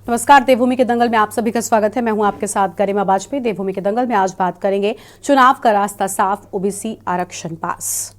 नमस्कार, देवभूमि के दंगल में आप सभी का स्वागत है। मैं हूं आपके साथ गरिमा वाजपेयी। देवभूमि के दंगल में आज बात करेंगे चुनाव का रास्ता साफ, ओबीसी आरक्षण पास।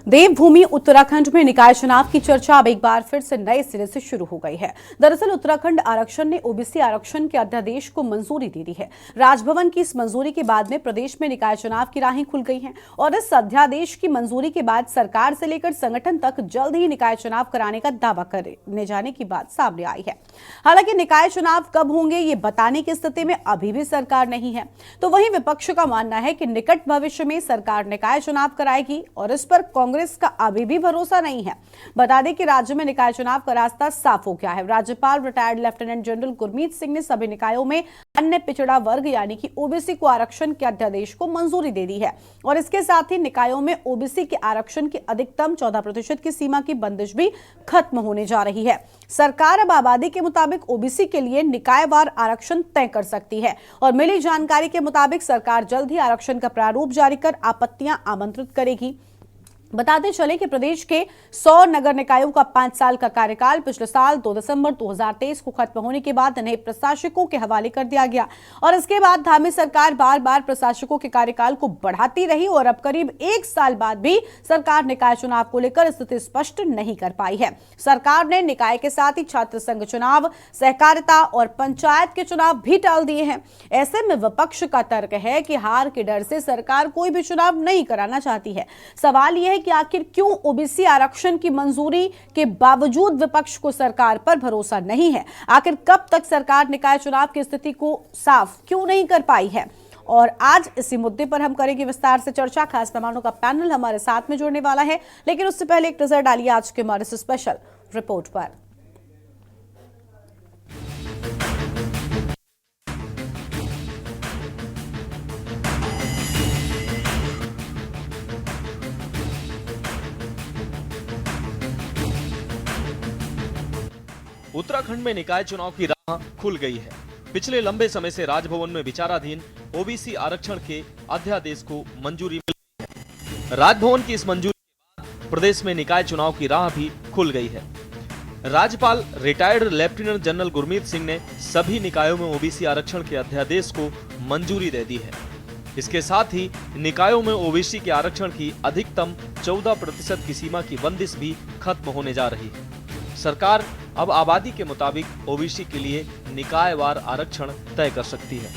देवभूमि उत्तराखंड में निकाय चुनाव की चर्चा अब एक बार फिर से नए सिरे से शुरू हो गई है। दरअसल उत्तराखंड आरक्षण ने ओबीसी आरक्षण के अध्यादेश को मंजूरी दे दी है। राजभवन की इस मंजूरी के बाद में प्रदेश में निकाय चुनाव की राहें खुल गई हैं और इस अध्यादेश की मंजूरी के बाद सरकार से लेकर संगठन तक जल्द ही निकाय चुनाव कराने का दावा करने जाने की बात सामने आई है। हालांकि निकाय चुनाव कब होंगे ये बताने की स्थिति में अभी भी सरकार नहीं है, तो वहीं विपक्ष का मानना है कि निकट भविष्य में सरकार निकाय चुनाव कराएगी और इस पर कांग्रेस का अभी भी भरोसा नहीं है। बता दें कि राज्य में निकाय चुनाव का रास्ता साफ हो गया है। राज्यपाल retired lieutenant general Gurmeet Singh ने सभी निकायों में अन्य पिछड़ा वर्ग यानी कि ओबीसी को आरक्षण के अध्यादेश को मंजूरी दे दी है और इसके साथ ही निकायों में ओबीसी के आरक्षण की अधिकतम 14% की सीमा की बंदिश भी खत्म होने जा रही है। सरकार अब आबादी के मुताबिक ओबीसी के लिए निकायवार आरक्षण तय कर सकती है और मिली जानकारी के मुताबिक सरकार जल्द ही आरक्षण का प्रारूप जारी कर आपत्तियां आमंत्रित करेगी। बताते चले कि प्रदेश के 100 नगर निकायों का 5 साल का कार्यकाल पिछले साल 2 दिसंबर 2023 को खत्म होने के बाद नए प्रशासकों के हवाले कर दिया गया और इसके बाद धामी सरकार बार बार प्रशासकों के कार्यकाल को बढ़ाती रही और अब करीब 1 साल बाद भी सरकार निकाय चुनाव को लेकर स्थिति स्पष्ट नहीं कर पाई है। सरकार ने निकाय के साथ ही छात्र संघ चुनाव, सहकारिता और पंचायत के चुनाव भी टाल दिए हैं। ऐसे में विपक्ष का तर्क है कि हार के डर से सरकार कोई भी चुनाव नहीं कराना चाहती है। सवाल यह कि आखिर क्यों ओबीसी आरक्षण की मंजूरी के बावजूद विपक्ष को सरकार पर भरोसा नहीं है? आखिर कब तक सरकार निकाय चुनाव की स्थिति को साफ क्यों नहीं कर पाई है? और आज इसी मुद्दे पर हम करेंगे विस्तार से चर्चा। खास मेहमानों का पैनल हमारे साथ में जुड़ने वाला है, लेकिन उससे पहले एक नजर डालिए आज के हमारे स्पेशल रिपोर्ट पर। उत्तराखंड में निकाय चुनाव की राह खुल गई है। पिछले लंबे समय से राजभवन में विचाराधीन ओबीसी आरक्षण के अध्यादेश को मंजूरी मिल गई है। राजभवन की इस मंजूरी के बाद प्रदेश में निकाय चुनाव की राह भी खुल गई है। राज्यपाल retired lieutenant general Gurmeet Singh ने सभी निकायों में ओबीसी आरक्षण के अध्यादेश को मंजूरी दे दी है। इसके साथ ही निकायों में ओबीसी के आरक्षण की अधिकतम 14% की सीमा की बंदिश भी खत्म होने जा रही है। सरकार अब आबादी के मुताबिक ओबीसी के लिए निकायवार आरक्षण तय कर सकती है।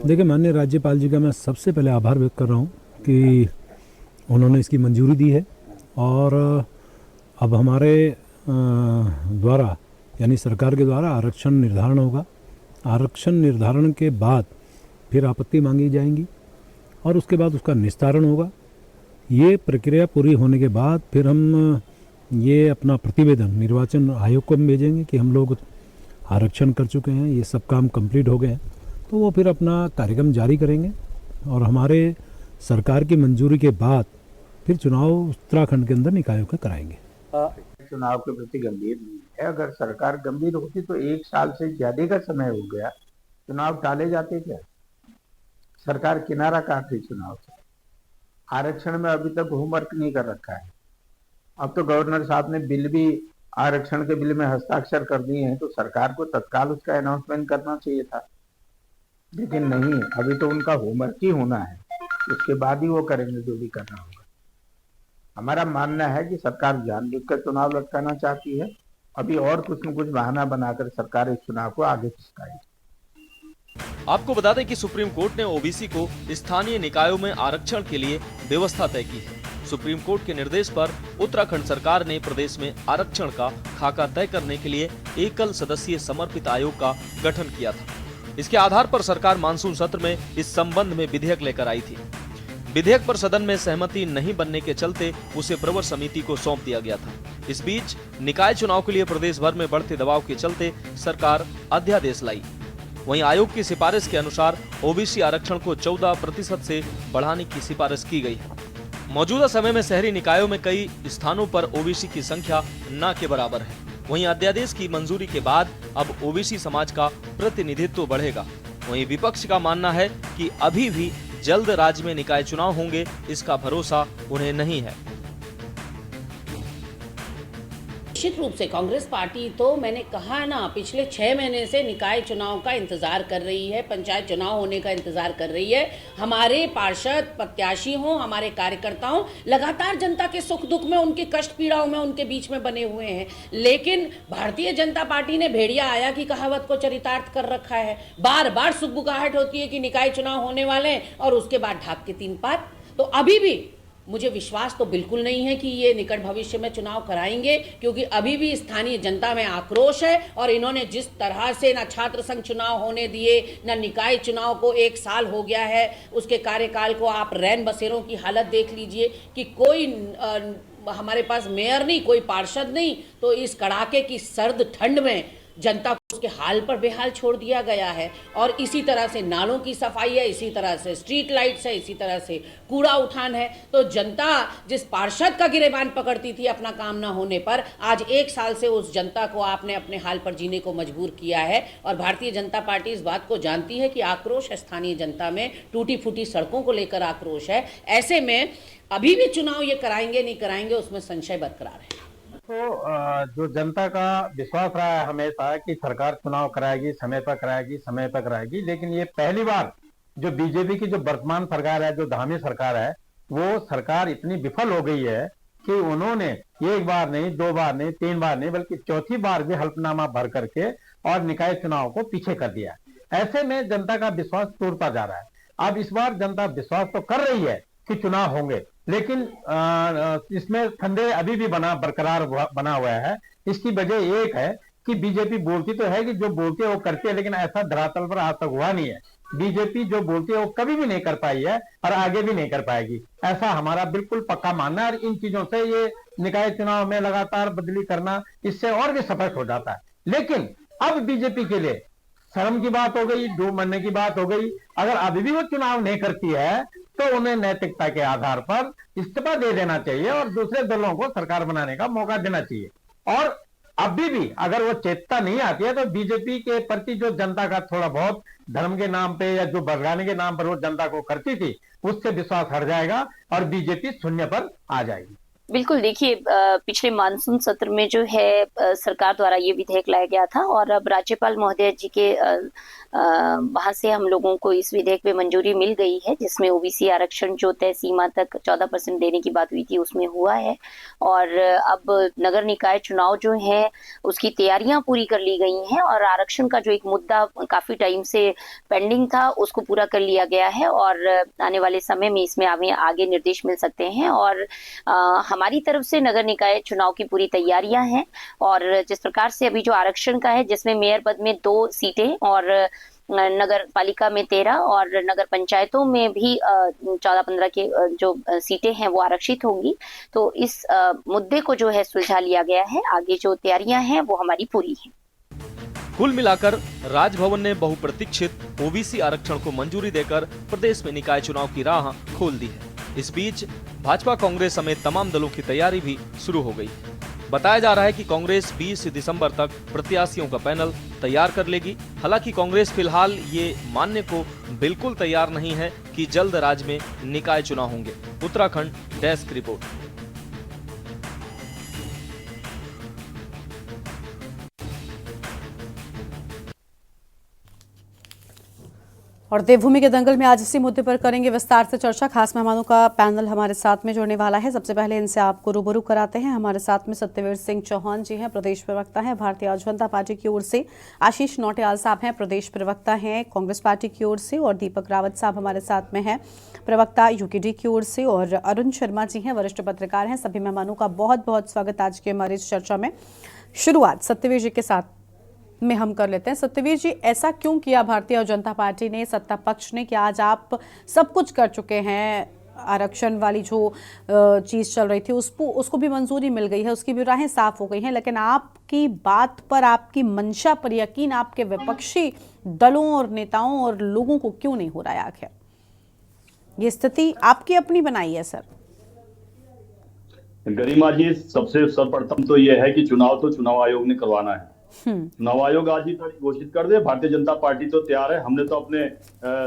देखिए, माननीय राज्यपाल जी का मैं सबसे पहले आभार व्यक्त कर रहा हूँ कि उन्होंने इसकी मंजूरी दी है और अब हमारे द्वारा यानी सरकार के द्वारा आरक्षण निर्धारण होगा। आरक्षण निर्धारण के बाद फिर आपत्ति मांगी जाएंगी और उसके बाद उसका निस्तारण होगा। ये प्रक्रिया पूरी होने के बाद फिर हम ये अपना प्रतिवेदन निर्वाचन आयोग को भेजेंगे कि हम लोग आरक्षण कर चुके हैं, ये सब काम कंप्लीट हो गए हैं, तो वो फिर अपना कार्यक्रम जारी करेंगे और हमारे सरकार की मंजूरी के बाद फिर चुनाव उत्तराखंड के अंदर निकायों का कराएंगे। चुनाव के प्रति गंभीर नहीं है। अगर सरकार गंभीर होती तो 1 साल से ज्यादा का समय हो गया, चुनाव टाले जाते क्या? सरकार किनारा काट रही चुनाव से। आरक्षण में अभी तक होमवर्क नहीं कर रखा है। अब तो गवर्नर साहब ने बिल भी आरक्षण के बिल में हस्ताक्षर कर दिए हैं, तो सरकार को तत्काल उसका अनाउंसमेंट करना चाहिए था, लेकिन नहीं। अभी तो उनका होमवर्क ही होना है, उसके बाद ही वो करेंगे जो भी करना होगा। हमारा मानना है कि सरकार जानबूझकर चुनाव लटकाना चाहती है। अभी और कुछ न कुछ बहाना बनाकर सरकार इस चुनाव को आगे खिसकाएगी। आपको बता दें कि सुप्रीम कोर्ट ने ओबीसी को स्थानीय निकायों में आरक्षण के लिए व्यवस्था तय की है। सुप्रीम कोर्ट के निर्देश पर उत्तराखंड सरकार ने प्रदेश में आरक्षण का खाका तय करने के लिए एकल सदस्यीय समर्पित आयोग का गठन किया था। इसके आधार पर सरकार मानसून सत्र में इस संबंध में विधेयक लेकर आई थी। विधेयक पर सदन में सहमति नहीं बनने के चलते उसे प्रवर समिति को सौंप दिया गया था। इस बीच निकाय चुनाव के लिए प्रदेश भर में बढ़ते दबाव के चलते सरकार अध्यादेश लाई। वहीं आयोग की सिफारिश के अनुसार ओबीसी आरक्षण को 14% से बढ़ाने की सिफारिश की गई है। मौजूदा समय में शहरी निकायों में कई स्थानों पर ओबीसी की संख्या न के बराबर है। वहीं अध्यादेश की मंजूरी के बाद अब ओबीसी समाज का प्रतिनिधित्व बढ़ेगा। वहीं विपक्ष का मानना है कि अभी भी जल्द राज्य में निकाय चुनाव होंगे, इसका भरोसा उन्हें नहीं है। निश्चित रूप से कांग्रेस पार्टी तो मैंने कहा ना, पिछले 6 महीने से निकाय चुनाव का इंतजार कर रही है, पंचायत चुनाव होने का इंतजार कर रही है। हमारे पार्षद प्रत्याशी हों, हमारे कार्यकर्ता हों, लगातार जनता के सुख दुख में, उनके कष्ट पीड़ाओं में उनके बीच में बने हुए हैं। लेकिन भारतीय जनता पार्टी ने भेड़िया आया की कहावत को चरितार्थ कर रखा है। बार बार सुगबुगाहट होती है कि निकाय चुनाव होने वाले हैं और उसके बाद ढाक के 3 पात। तो अभी भी मुझे विश्वास तो बिल्कुल नहीं है कि ये निकट भविष्य में चुनाव कराएंगे, क्योंकि अभी भी स्थानीय जनता में आक्रोश है। और इन्होंने जिस तरह से ना छात्र संघ चुनाव होने दिए, ना निकाय चुनाव को 1 साल हो गया है उसके कार्यकाल को, आप रैन बसेरों की हालत देख लीजिए कि कोई हमारे पास मेयर नहीं, कोई पार्षद नहीं। तो इस कड़ाके की सर्द ठंड में जनता को उसके हाल पर बेहाल छोड़ दिया गया है। और इसी तरह से नालों की सफाई है, इसी तरह से स्ट्रीट लाइट्स है, इसी तरह से कूड़ा उठान है। तो जनता जिस पार्षद का गिरेबान पकड़ती थी अपना काम ना होने पर, आज 1 साल से उस जनता को आपने अपने हाल पर जीने को मजबूर किया है। और भारतीय जनता पार्टी इस बात को जानती है कि आक्रोश है स्थानीय जनता में, टूटी फूटी सड़कों को लेकर आक्रोश है। ऐसे में अभी भी चुनाव ये कराएंगे नहीं कराएंगे उसमें संशय बरकरार है। तो जो जनता का विश्वास रहा है हमेशा कि सरकार चुनाव कराएगी, समय पर कराएगी, समय पर कराएगी, लेकिन ये पहली बार जो बीजेपी की जो वर्तमान सरकार है, जो धामी सरकार है, वो सरकार इतनी विफल हो गई है कि उन्होंने 1 बार नहीं, 2 बार नहीं, 3 बार नहीं, बल्कि चौथी बार भी हल्फनामा भर करके और निकाय चुनाव को पीछे कर दिया। ऐसे में जनता का विश्वास टूटता जा रहा है। अब इस बार जनता विश्वास तो कर रही है कि चुनाव होंगे, लेकिन इसमें संदेह अभी भी बरकरार बना हुआ है। इसकी वजह एक है कि बीजेपी बोलती तो है कि जो बोलती है वो करती है, लेकिन ऐसा धरातल पर आज तक हुआ नहीं है। बीजेपी जो बोलती है वो कभी भी नहीं कर पाई है और आगे भी नहीं कर पाएगी, ऐसा हमारा बिल्कुल पक्का मानना है। और इन चीजों से ये निकाय चुनाव में लगातार बदली करना, इससे और भी स्पष्ट हो जाता है। लेकिन अब बीजेपी के लिए शर्म की बात हो गई, डूब मरने की बात हो गई। अगर अभी भी वो चुनाव नहीं करती है तो उन्हें नैतिकता के आधार पर इस्तीफा दे देना चाहिए और दूसरे दलों को सरकार बनाने का मौका देना चाहिए। और अभी भी अगर वो चेतता नहीं आती है तो बीजेपी के प्रति जो जनता का थोड़ा बहुत धर्म के नाम पे या जो भड़काने के नाम पर वो जनता को करती थी, उससे विश्वास हट जाएगा और बीजेपी शून्य पर आ जाएगी। बिल्कुल, देखिए पिछले मानसून सत्र में जो है सरकार द्वारा ये विधेयक लाया गया था और अब राज्यपाल महोदय जी के वहां से हम लोगों को इस विधेयक पे मंजूरी मिल गई है, जिसमें ओबीसी आरक्षण जो तय सीमा तक 14% देने की बात हुई थी उसमें हुआ है। और अब नगर निकाय चुनाव जो है उसकी तैयारियां पूरी कर ली गई हैं और आरक्षण का जो एक मुद्दा काफी टाइम से पेंडिंग था उसको पूरा कर लिया गया है और आने वाले समय में इसमें आगे निर्देश मिल सकते हैं। और हमारी तरफ से नगर निकाय चुनाव की पूरी तैयारियां हैं और जिस प्रकार से अभी जो आरक्षण का है, जिसमें मेयर पद में 2 सीटें और नगर पालिका में 13 और नगर पंचायतों में भी 14-15 के जो सीटें हैं वो आरक्षित होंगी। तो इस मुद्दे को जो है सुलझा लिया गया है। आगे जो तैयारियां हैं वो हमारी पूरी हैं। कुल मिलाकर राजभवन ने बहुप्रतीक्षित ओबीसी आरक्षण को मंजूरी देकर प्रदेश में निकाय चुनाव की राह खोल दी है। इस बीच भाजपा, कांग्रेस समेत तमाम दलों की तैयारी भी शुरू हो गई। बताया जा रहा है कि कांग्रेस 20 दिसंबर तक प्रत्याशियों का पैनल तैयार कर लेगी। हालांकि कांग्रेस फिलहाल ये मानने को बिल्कुल तैयार नहीं है कि जल्द राज्य में निकाय चुनाव होंगे। Uttarakhand desk report. और देवभूमि के दंगल में आज इसी मुद्दे पर करेंगे विस्तार से चर्चा। खास मेहमानों का पैनल हमारे साथ में जुड़ने वाला है। सबसे पहले इनसे आपको रूबरू कराते हैं। हमारे साथ में सत्यवीर सिंह चौहान जी हैं, प्रदेश प्रवक्ता हैं भारतीय जनता पार्टी की ओर से। आशीष नौटियाल साहब हैं, प्रदेश प्रवक्ता हैं कांग्रेस पार्टी की ओर से। और दीपक रावत साहब हमारे साथ में हैं, प्रवक्ता यूकेडी की ओर से। और अरुण शर्मा जी हैं, वरिष्ठ पत्रकार हैं। सभी मेहमानों का बहुत बहुत स्वागत आज के हमारी इस चर्चा में। शुरुआत सत्यवीर जी के साथ में हम कर लेते हैं। सत्यवीर जी, ऐसा क्यों किया भारतीय जनता पार्टी ने, सत्ता पक्ष ने, कि आज आप सब कुछ कर चुके हैं, आरक्षण वाली जो चीज़ चल रही थी उसको भी मंजूरी मिल गई है, उसकी भी राहें साफ हो गई हैं, लेकिन आपकी बात पर, आपकी मंशा पर यकीन आपके विपक्षी दलों और नेताओं और लोगों को क्यों नहीं हो रहा है? आखिर ये स्थिति आपकी अपनी बनाई है सर? गरिमा जी, सबसे सर्वप्रथम तो यह है कि चुनाव तो चुनाव आयोग ने करवाना है। चुनाव आयोग आज ही तारीख घोषित कर दे, भारतीय जनता पार्टी तो तैयार है। हमने तो अपने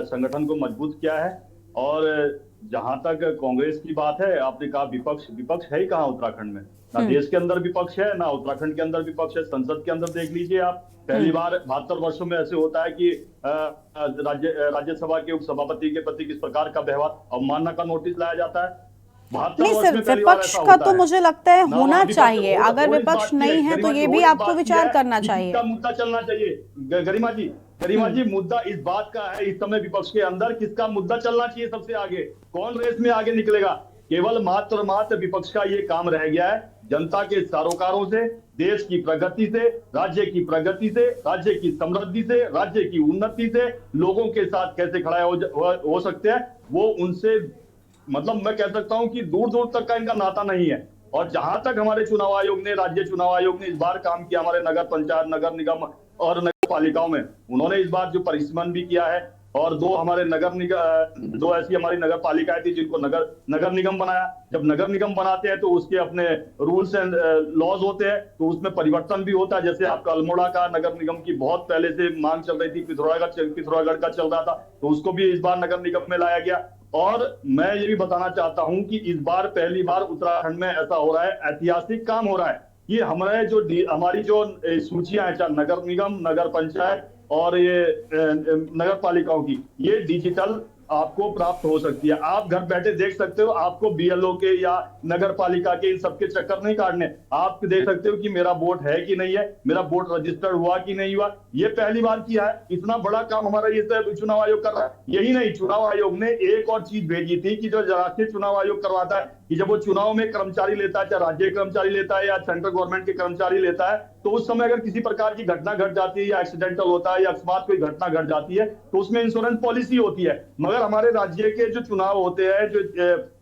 संगठन को मजबूत किया है। और जहां तक कांग्रेस की बात है, आपने कहा विपक्ष, विपक्ष है ही कहाँ उत्तराखंड में? ना देश के अंदर विपक्ष है, ना उत्तराखंड के अंदर विपक्ष है। संसद के अंदर देख लीजिए आप, पहली बार 72 वर्षों में ऐसे होता है कि राज्यसभा के उपसभापति के प्रति किस प्रकार का व्यवहार, अवमानना का नोटिस लाया जाता है। नहीं सर, विपक्ष का तो मुझे लगता है होना चाहिए। अगर विपक्ष नहीं है तो ये भी आपको विचार करना चाहिए। किसका मुद्दा चलना चाहिए गरिमा जी? गरिमा जी, मुद्दा इस बात का है इस समय विपक्ष के अंदर, किसका मुद्दा चलना चाहिए सबसे आगे, कौन रेस में आगे निकलेगा? केवल मात्र विपक्ष का ये काम रह गया है, जनता के सरोकारों से, देश की प्रगति से, राज्य की प्रगति से, राज्य की समृद्धि से, राज्य की उन्नति से लोगों के साथ कैसे खड़ा हो सकते हैं, वो उनसे मतलब मैं कह सकता हूं कि दूर दूर तक का इनका नाता नहीं है। और जहां तक हमारे चुनाव आयोग ने, राज्य चुनाव आयोग ने इस बार काम किया, हमारे नगर पंचायत, नगर निगम और नगर पालिकाओं में, उन्होंने इस बार जो परिसीमन भी किया है। और दो ऐसी हमारी नगर पालिकाएं थी जिनको नगर निगम बनाया। जब नगर निगम बनाते हैं तो उसके अपने रूल्स एंड लॉज होते हैं, तो उसमें परिवर्तन भी होता है। जैसे आपका अल्मोड़ा का नगर निगम की बहुत पहले से मांग चल रही थी, पिथौरागढ़ का चल रहा था, तो उसको भी इस बार नगर निगम में लाया गया। और मैं ये भी बताना चाहता हूं कि इस बार पहली बार उत्तराखंड में ऐसा हो रहा है, ऐतिहासिक काम हो रहा है कि हमारी जो सूचियां हैं, चाहे नगर निगम, नगर पंचायत और ये नगर पालिकाओं की, ये डिजिटल आपको प्राप्त हो सकती है। आप घर बैठे देख सकते हो, आपको बीएलओ के या नगर पालिका के इन सबके चक्कर नहीं काटने। आप देख सकते हो कि मेरा वोट है कि नहीं है, मेरा वोट रजिस्टर्ड हुआ कि नहीं हुआ। ये पहली बार किया है। इतना बड़ा काम हमारा ये चुनाव आयोग कर रहा है। यही नहीं, चुनाव आयोग ने एक और चीज भेजी थी कि जो राष्ट्रीय चुनाव आयोग करवाता है, कि जब वो चुनाव में कर्मचारी लेता है, चाहे राज्य कर्मचारी लेता है या सेंट्रल गवर्नमेंट के कर्मचारी लेता है, तो उस समय अगर किसी प्रकार की घटना घट जाती है या एक्सीडेंटल होता है या अकस्मात कोई घटना घट जाती है, तो उसमें इंश्योरेंस पॉलिसी होती है। मगर हमारे राज्य के जो चुनाव होते हैं,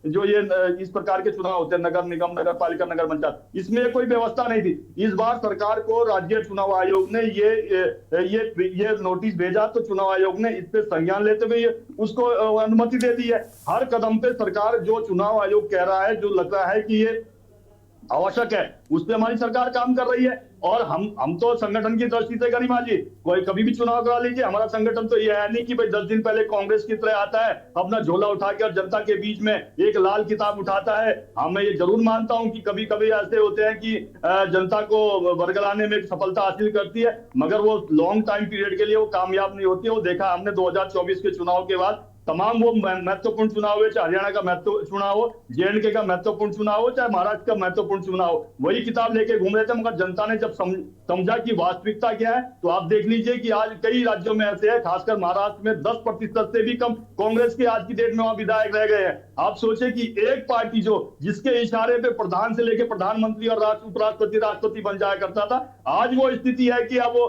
जो ये इस प्रकार के चुनाव होते हैं, नगर निगम, नगर पालिका, नगर पंचायत, इसमें कोई व्यवस्था नहीं थी। इस बार सरकार को राज्य चुनाव आयोग ने ये नोटिस भेजा, तो चुनाव आयोग ने इस पे संज्ञान लेते हुए उसको अनुमति दे दी है। हर कदम पे सरकार, जो चुनाव आयोग कह रहा है, जो लग रहा है कि ये आवश्यक है, उस पर हमारी सरकार काम कर रही है। और हम तो संगठन की दृष्टि से, गरिमा जी, कोई कभी भी चुनाव करा लीजिए, हमारा संगठन तो ये है नहीं कि भाई 10 दिन पहले कांग्रेस की तरह आता है, अपना झोला उठा के और जनता के बीच में एक लाल किताब उठाता है। हाँ, मैं ये जरूर मानता हूं कि कभी कभी ऐसे होते हैं कि जनता को बरगलाने में सफलता हासिल करती है, मगर वो लॉन्ग टाइम पीरियड के लिए वो कामयाब नहीं होती है। वो देखा हमने 2024 के चुनाव के बाद, तमाम वो महत्वपूर्ण चुनाव है, चाहे हरियाणा का महत्वपूर्ण चुनाव हो, जेएंडके का महत्वपूर्ण चुनाव हो, चाहे महाराष्ट्र का महत्वपूर्ण चुनाव हो, वही किताब लेके घूम रहे थे। मगर जनता ने जब समझा कि वास्तविकता क्या है, तो आप देख लीजिए कि आज कई राज्यों में ऐसे है, खासकर महाराष्ट्र में 10% से भी कम कांग्रेस के आज की डेट में वहां विधायक रह गए हैं। आप सोचे कि एक पार्टी जिसके इशारे पे प्रधान से लेकर प्रधानमंत्री और राष्ट्रपति बन जाया करता था, आज वो स्थिति है कि अब वो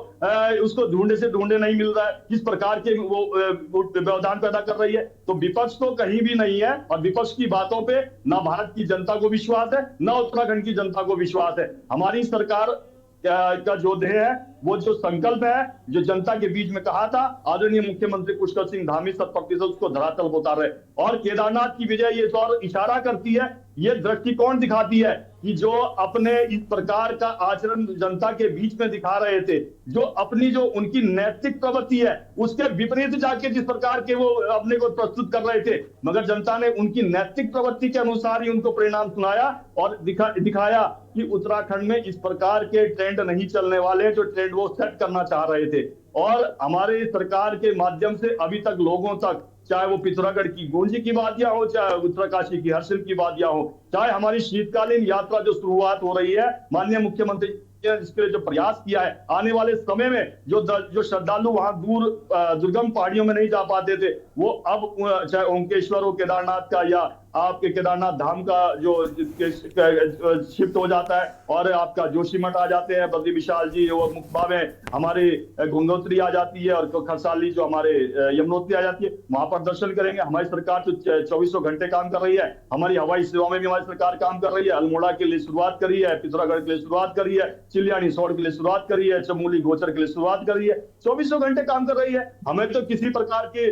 उसको ढूंढे से ढूंढे नहीं मिल रहा है। किस प्रकार के वो व्यवधान पैदा कर रही है। तो विपक्ष तो कहीं भी नहीं है, और विपक्ष की बातों पे ना भारत की जनता को विश्वास है, ना उत्तराखंड की जनता को विश्वास है। हमारी सरकार का जो ध्येय है, वो जो संकल्प है, जो जनता के बीच में कहा था आदरणीय मुख्यमंत्री पुष्कर सिंह धामी, 100% उसको धरातल पर उतार रहे। और केदारनाथ की विजय ये और इशारा करती है, ये दृष्टिकोण दिखाती है कि जो अपने इस प्रकार का आचरण जनता के बीच में दिखा रहे थे, जो उनकी नैतिक प्रवृत्ति है, उसके विपरीत जाके जिस प्रकार के वो अपने को प्रस्तुत कर रहे थे, मगर जनता ने उनकी नैतिक प्रवृत्ति के अनुसार ही उनको परिणाम सुनाया और दिखाया कि उत्तराखंड में इस प्रकार के ट्रेंड नहीं चलने वाले, जो ट्रेंड वो सेट करना चाह रहे थे। और हमारे सरकार के माध्यम से अभी तक लोगों तक, चाहे वो पिथौरागढ़ की गोंजी की वादियां हो, चाहे उत्तरकाशी की हर्षिल की वादियां हो, चाहे हमारी शीतकालीन यात्रा जो शुरुआत हो रही है, माननीय मुख्यमंत्री इसके लिए जो प्रयास किया है, आने वाले समय में जो श्रद्धालु वहां दुर्गम पहाड़ियों में नहीं जा पाते थे, वो अब चाहे ओंकेश्वर हो केदारनाथ का, या आपके केदारनाथ धाम का जो शिफ्ट हो जाता है, और आपका जोशीमठ आ जाते हैं, बद्री विशाल जी, और मुखबा में हमारी गंगोत्री आ जाती है, और खरसाली जो हमारे यमुनोत्री आ जाती है, वहां पर दर्शन करेंगे। हमारी सरकार तो 24 घंटे काम कर रही है। हमारी हवाई सेवा में भी हमारी सरकार काम कर रही है। अल्मोड़ा के लिए शुरुआत करी है, पिथौरागढ़ के लिए शुरुआत करी है, चिलियानी सौड़ के लिए शुरुआत करी है, चमोली गोचर के लिए शुरुआत करी है। 24 घंटे काम कर रही है। हमें तो किसी प्रकार की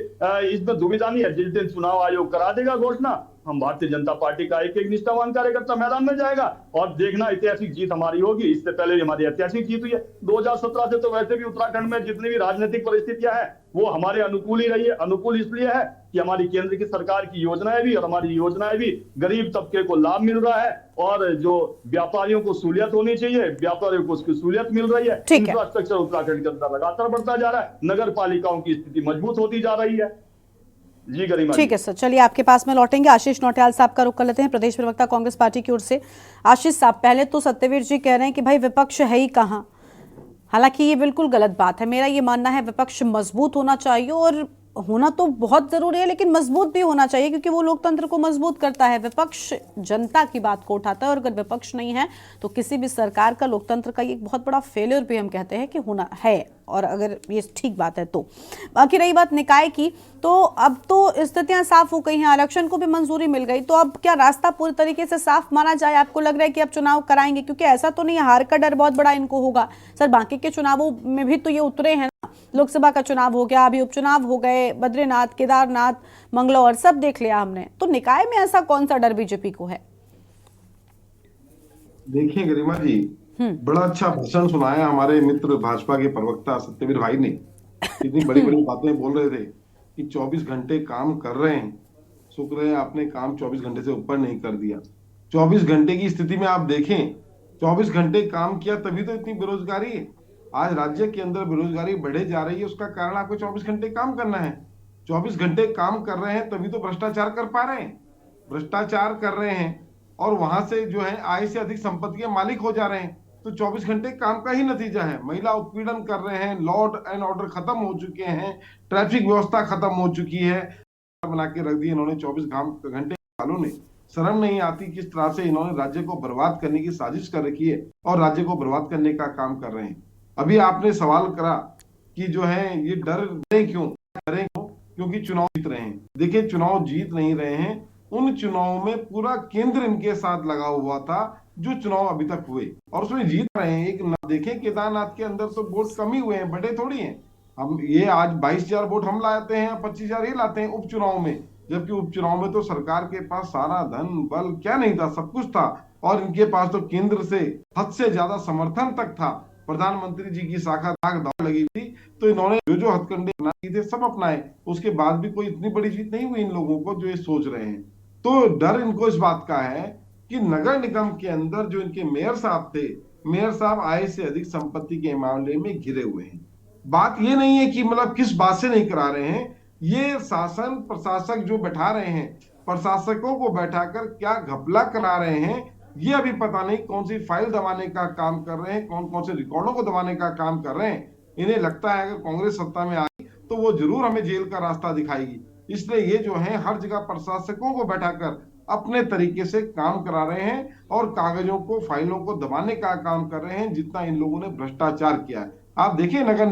इसमें दुविधा नहीं है। जिस दिन चुनाव आयोग करा देगा घोषणा, हम भारतीय जनता पार्टी का एक एक निष्ठावान कार्यकर्ता मैदान में जाएगा और देखना ऐतिहासिक जीत हमारी होगी। इससे पहले भी हमारी ऐतिहासिक जीत हुई है 2017 से। तो वैसे भी उत्तराखंड में जितनी भी राजनीतिक परिस्थितियां हैं वो हमारे अनुकूल ही रही है। अनुकूल इसलिए है कि हमारी केंद्र की सरकार की योजनाएं भी और हमारी योजनाएं भी गरीब तबके को लाभ मिल रहा है, और जो व्यापारियों को सहूलियत होनी चाहिए व्यापारियों को उसकी सहूलियत मिल रही है। ठीक है। इंफ्रास्ट्रक्चर उत्तराखंड के अंदर लगातार बढ़ता जा रहा है, नगर पालिकाओं की स्थिति मजबूत होती जा रही है। जी गरिमा जी। ठीक है सर, चलिए आपके पास में लौटेंगे। आशीष नौटियाल साहब का रुख कर लेते हैं, प्रदेश प्रवक्ता कांग्रेस पार्टी की ओर से। आशीष साहब, पहले तो सत्यवीर जी कह रहे हैं कि भाई विपक्ष है ही कहां, हालांकि ये बिल्कुल गलत बात है। मेरा ये मानना है विपक्ष मजबूत होना चाहिए, और होना तो बहुत जरूरी है लेकिन मजबूत भी होना चाहिए, क्योंकि वो लोकतंत्र को मजबूत करता है। विपक्ष जनता की बात को उठाता है, और अगर विपक्ष नहीं है तो किसी भी सरकार का, लोकतंत्र का एक बहुत बड़ा फेलियर भी हम कहते हैं कि होना है, और अगर ये ठीक बात है तो। बाकी रही बात निकाय की, तो अब तो स्थितियां साफ हो गई हैं, आरक्षण को भी मंजूरी मिल गई, तो अब क्या रास्ता पूरी तरीके से साफ माना जाए? आपको लग रहा है कि अब चुनाव कराएंगे? क्योंकि ऐसा तो नहीं, हार का डर बहुत बड़ा इनको होगा। सर, बाकी के चुनावों में भी तो ये उतरे हैं ना, लोकसभा का चुनाव हो गया, अभी उपचुनाव हो गए, बद्रीनाथ, केदारनाथ, मंगलौर सब देख लिया हमने, तो निकाय में ऐसा कौन सा डर बीजेपी को है? देखिए गरिमा जी, बड़ा अच्छा भाषण सुनाया हमारे मित्र भाजपा के प्रवक्ता सत्यवीर भाई ने। इतनी बड़ी बड़ी बातें बोल रहे थे कि 24 घंटे काम कर रहे हैं। शुक्र है आपने काम 24 घंटे से ऊपर नहीं कर दिया। 24 घंटे की स्थिति में आप देखें, 24 घंटे काम किया तभी तो इतनी बेरोजगारी है। आज राज्य के अंदर बेरोजगारी बढ़े जा रही है, उसका कारण आपको 24 घंटे काम करना है। 24 घंटे काम कर रहे हैं तभी तो भ्रष्टाचार कर पा रहे हैं। भ्रष्टाचार कर रहे हैं और वहां से जो है आय से अधिक संपत्ति के मालिक हो जा रहे हैं, तो 24 घंटे काम का ही नतीजा है। महिला उत्पीड़न कर रहे हैं, लॉ एंड ऑर्डर खत्म हो चुके हैं, ट्रैफिक व्यवस्था खत्म हो चुकी है, बना के रख दी इन्होंने 24 घंटे वालों ने। शर्म नहीं आती किस तरह से इन्होंने राज्य को बर्बाद करने की साजिश कर रखी है और राज्य को बर्बाद करने का काम कर रहे हैं। अभी आपने सवाल करा कि जो है ये डर क्यों, क्योंकि चुनाव जीत रहे हैं। देखिए, चुनाव जीत नहीं रहे हैं, उन चुनावों में पूरा केंद्र इनके साथ लगा हुआ था जो चुनाव अभी तक हुए, और उसमें जीत रहे हैं। एक देखें, केदारनाथ के अंदर तो वोट कम ही हुए हैं, बड़े थोड़ी हैं। हम ये आज 22,000 वोट हम लाते हैं, 25,000 ही लाते हैं उपचुनाव में, जबकि उपचुनाव में तो सरकार के पास सारा धन बल क्या नहीं था, सब कुछ था, और इनके पास तो केंद्र से हद से ज्यादा समर्थन तक था। प्रधानमंत्री जी की शाखा दौड़ लगी थी, तो इन्होंने जो हथकंडे अपनाए थे सब अपनाए, उसके बाद भी कोई इतनी बड़ी जीत नहीं हुई इन लोगों को जो ये सोच रहे हैं। तो डर इनको इस बात का है कि नगर निगम के अंदर जो इनके मेयर साहब थे, मेयर साहब आय से अधिक संपत्ति के मामले में घिरे हुए हैं। बात ये नहीं है कि मतलब किस बात से नहीं करा रहे हैं, ये शासन प्रशासक जो बैठा रहे हैं, प्रशासकों को बैठाकर क्या घपला करा रहे हैं, ये अभी पता नहीं। कौन सी फाइल दबाने का काम कर रहे हैं, कौन कौन से रिकॉर्डों को दबाने का काम कर रहे हैं। इन्हें लगता है अगर कांग्रेस सत्ता में आई तो वो जरूर हमें जेल का रास्ता दिखाएगी, इसलिए ये जो है हर जगह प्रशासकों को बैठाकर अपने तरीके से काम करा रहे हैं और कागजों को, फाइलों को दबाने का काम कर रहे हैं, जितना इन लोगों ने भ्रष्टाचार किया है। आप देखिए नगर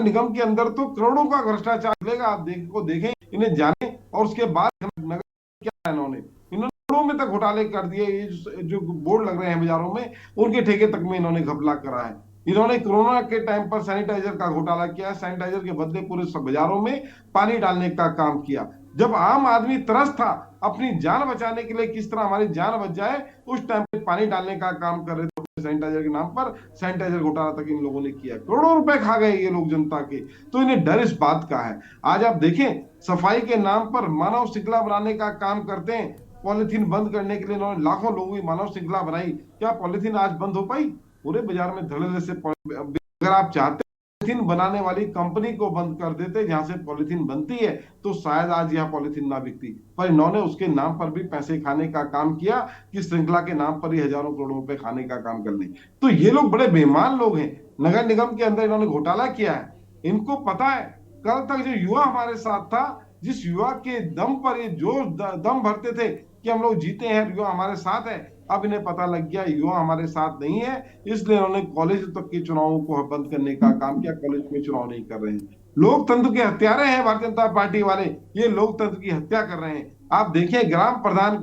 निगम के अंदर तो करोड़ों का भ्रष्टाचार चलेगा। आप देखें, इन्हें जाने, और उसके बाद नगर क्या इन्होंने करोड़ों में तक घोटाले कर दिए। ये जो बोर्ड लग रहे हैं बाजारों में, उनके ठेके तक में इन्होंने घपला करा है। इन्होंने कोरोना के टाइम पर सैनिटाइजर का घोटाला किया, सैनिटाइजर के बदले पूरे सब बाजारों में पानी डालने का काम किया। जब आम आदमी तरस था अपनी जान बचाने के लिए, किस तरह हमारी जान बच जाए, उस टाइम पे पानी डालने का काम कर रहे थे सैनिटाइजर के नाम पर। सैनिटाइजर घोटाला तक इन लोगों ने किया, करोड़ों रुपए खा गए ये लोग जनता के। तो इन्हें डर इस बात का है। आज आप देखें, सफाई के नाम पर मानव श्रृंखला बनाने का काम करते हैं। पॉलिथीन बंद करने के लिए इन्होंने लाखों लोगों की मानव श्रृंखला बनाई। क्या पॉलिथीन आज बंद हो पाई? पूरे बाजार में धड़ल्ले से। अगर आप चाहते पॉलिथीन बनाने वाली कंपनी को बंद कर देते जहां से पॉलिथीन बनती है, तो शायद आज यहाँ पॉलिथीन ना बिकती। पर इन्होंने उसके नाम पर भी पैसे खाने का काम किया कि श्रृंखला के नाम पर ही हजारों करोड़ों रुपए खाने का काम कर ले। तो ये लोग बड़े बेईमान लोग हैं। नगर निगम के अंदर इन्होंने घोटाला किया है। इनको पता है कल तक जो युवा हमारे साथ था, जिस युवा के दम पर ये जो दम भरते थे कि हम लोग जीते हैं, युवा हमारे साथ है, अब इन्हें पता लग गया युवा हमारे साथ नहीं है, इसलिए उन्होंने कॉलेज तक के चुनावों को बंद करने का काम किया। कॉलेज में चुनाव नहीं कर रहे हैं। लोकतंत्र के हत्यारे हैं भारतीय जनता पार्टी वाले, ये लोकतंत्र की हत्या कर रहे हैं। आप देखिए ग्राम प्रधान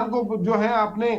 को जो है आपने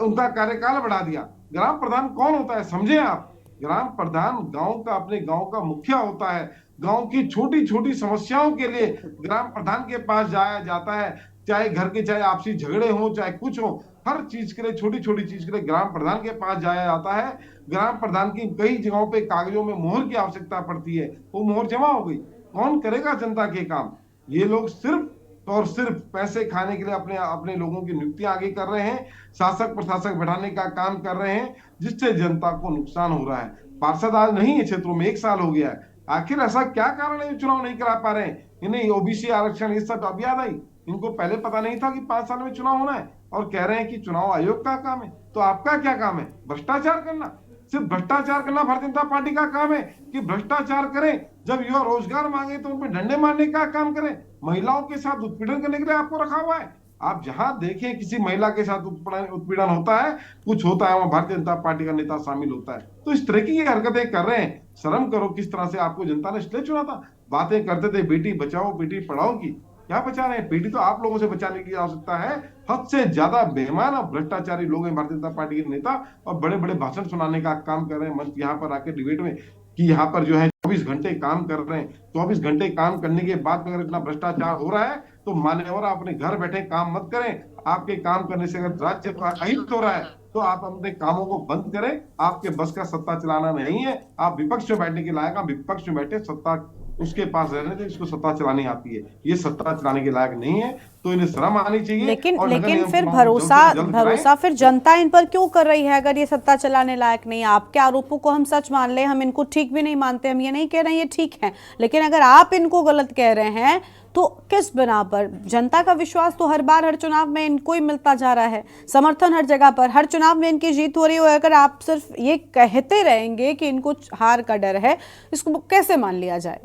उनका कार्यकाल बढ़ा दिया। ग्राम प्रधान कौन होता है समझे आप? ग्राम प्रधान गांव का, अपने गांव का मुखिया होता है। गांव की छोटी छोटी समस्याओं के लिए ग्राम प्रधान के पास जाया जाता है। चाहे घर के, चाहे आपसी झगड़े हो, चाहे कुछ हो, हर चीज के लिए, छोटी छोटी चीज के लिए ग्राम प्रधान के पास जाया जाता है। ग्राम प्रधान की कई जगहों पे कागजों में मोहर की आवश्यकता पड़ती है, वो मोहर जमा हो गई, कौन करेगा जनता के काम? ये लोग सिर्फ और सिर्फ पैसे खाने के लिए अपने अपने लोगों की नियुक्तियां आगे कर रहे हैं, शासक प्रशासक बैठाने का काम कर रहे हैं, जिससे जनता को नुकसान हो रहा है। पार्षद आज नहीं है क्षेत्रों में, 1 साल हो गया है। आखिर ऐसा क्या कारण है चुनाव नहीं करा पा रहे हैं? इन्हें ओबीसी आरक्षण ये सब अब याद आई, इनको पहले पता नहीं था कि 5 साल में चुनाव होना है, और कह रहे हैं कि चुनाव आयोग का काम है। तो आपका क्या काम है? भ्रष्टाचार करना। सिर्फ भ्रष्टाचार करना भारतीय जनता पार्टी का काम है कि भ्रष्टाचार करें? जब युवा रोजगार मांगे तो उन पर डंडे मारने का काम करें? महिलाओं के साथ उत्पीड़न करने के लिए आपको रखा हुआ है? आप जहां देखें किसी महिला के साथ उत्पीड़न होता है, कुछ होता है, वहां भारतीय जनता पार्टी का नेता शामिल होता है। तो इस तरह की हरकतें कर रहे हैं, शर्म करो। किस तरह से आपको जनता ने इसलिए चुना था? बातें करते थे बेटी बचाओ बेटी पढ़ाओ की, क्या बचा रहे हैं? बेटी तो आप लोगों से बचाने की आवश्यकता है। हद से ज्यादा बेईमान और भ्रष्टाचारी लोग हैं भारतीय जनता पार्टी के नेता, और बड़े बड़े भाषण सुनाने का काम कर रहे हैं मंच यहाँ पर आके डिबेट में, कि यहाँ पर जो है 24 घंटे काम कर रहे हैं। 24 घंटे काम करने के बाद अगर इतना भ्रष्टाचार हो रहा है तो मान्यवर अपने घर बैठे काम मत करें। आपके काम करने से अगर राज्य का अहित हो रहा है तो आप अपने कामों को बंद करें। आपके बस का सत्ता चलाना नहीं है, आप विपक्ष में बैठने के लायक, आप विपक्ष में बैठे, सत्ता उसके पास रहने दें, इसको सत्ता चलानी आती है, ये सत्ता चलाने के लायक नहीं है। तो इन्हें शर्म आनी चाहिए। लेकिन फिर भरोसा फिर जनता इन पर क्यों कर रही है अगर ये सत्ता चलाने लायक नहीं है? आपके आरोपों को हम सच मान ले, हम इनको ठीक भी नहीं मानते, हम ये नहीं कह रहे हैं ये ठीक है, लेकिन अगर आप इनको गलत कह रहे हैं तो किस बिना पर? जनता का विश्वास तो हर बार हर चुनाव में इनको ही मिलता जा रहा है, समर्थन हर जगह पर, हर चुनाव में इनकी जीत हो रही हो। अगर आप सिर्फ ये कहते रहेंगे कि इनको हार का डर है, इसको कैसे मान लिया जाए?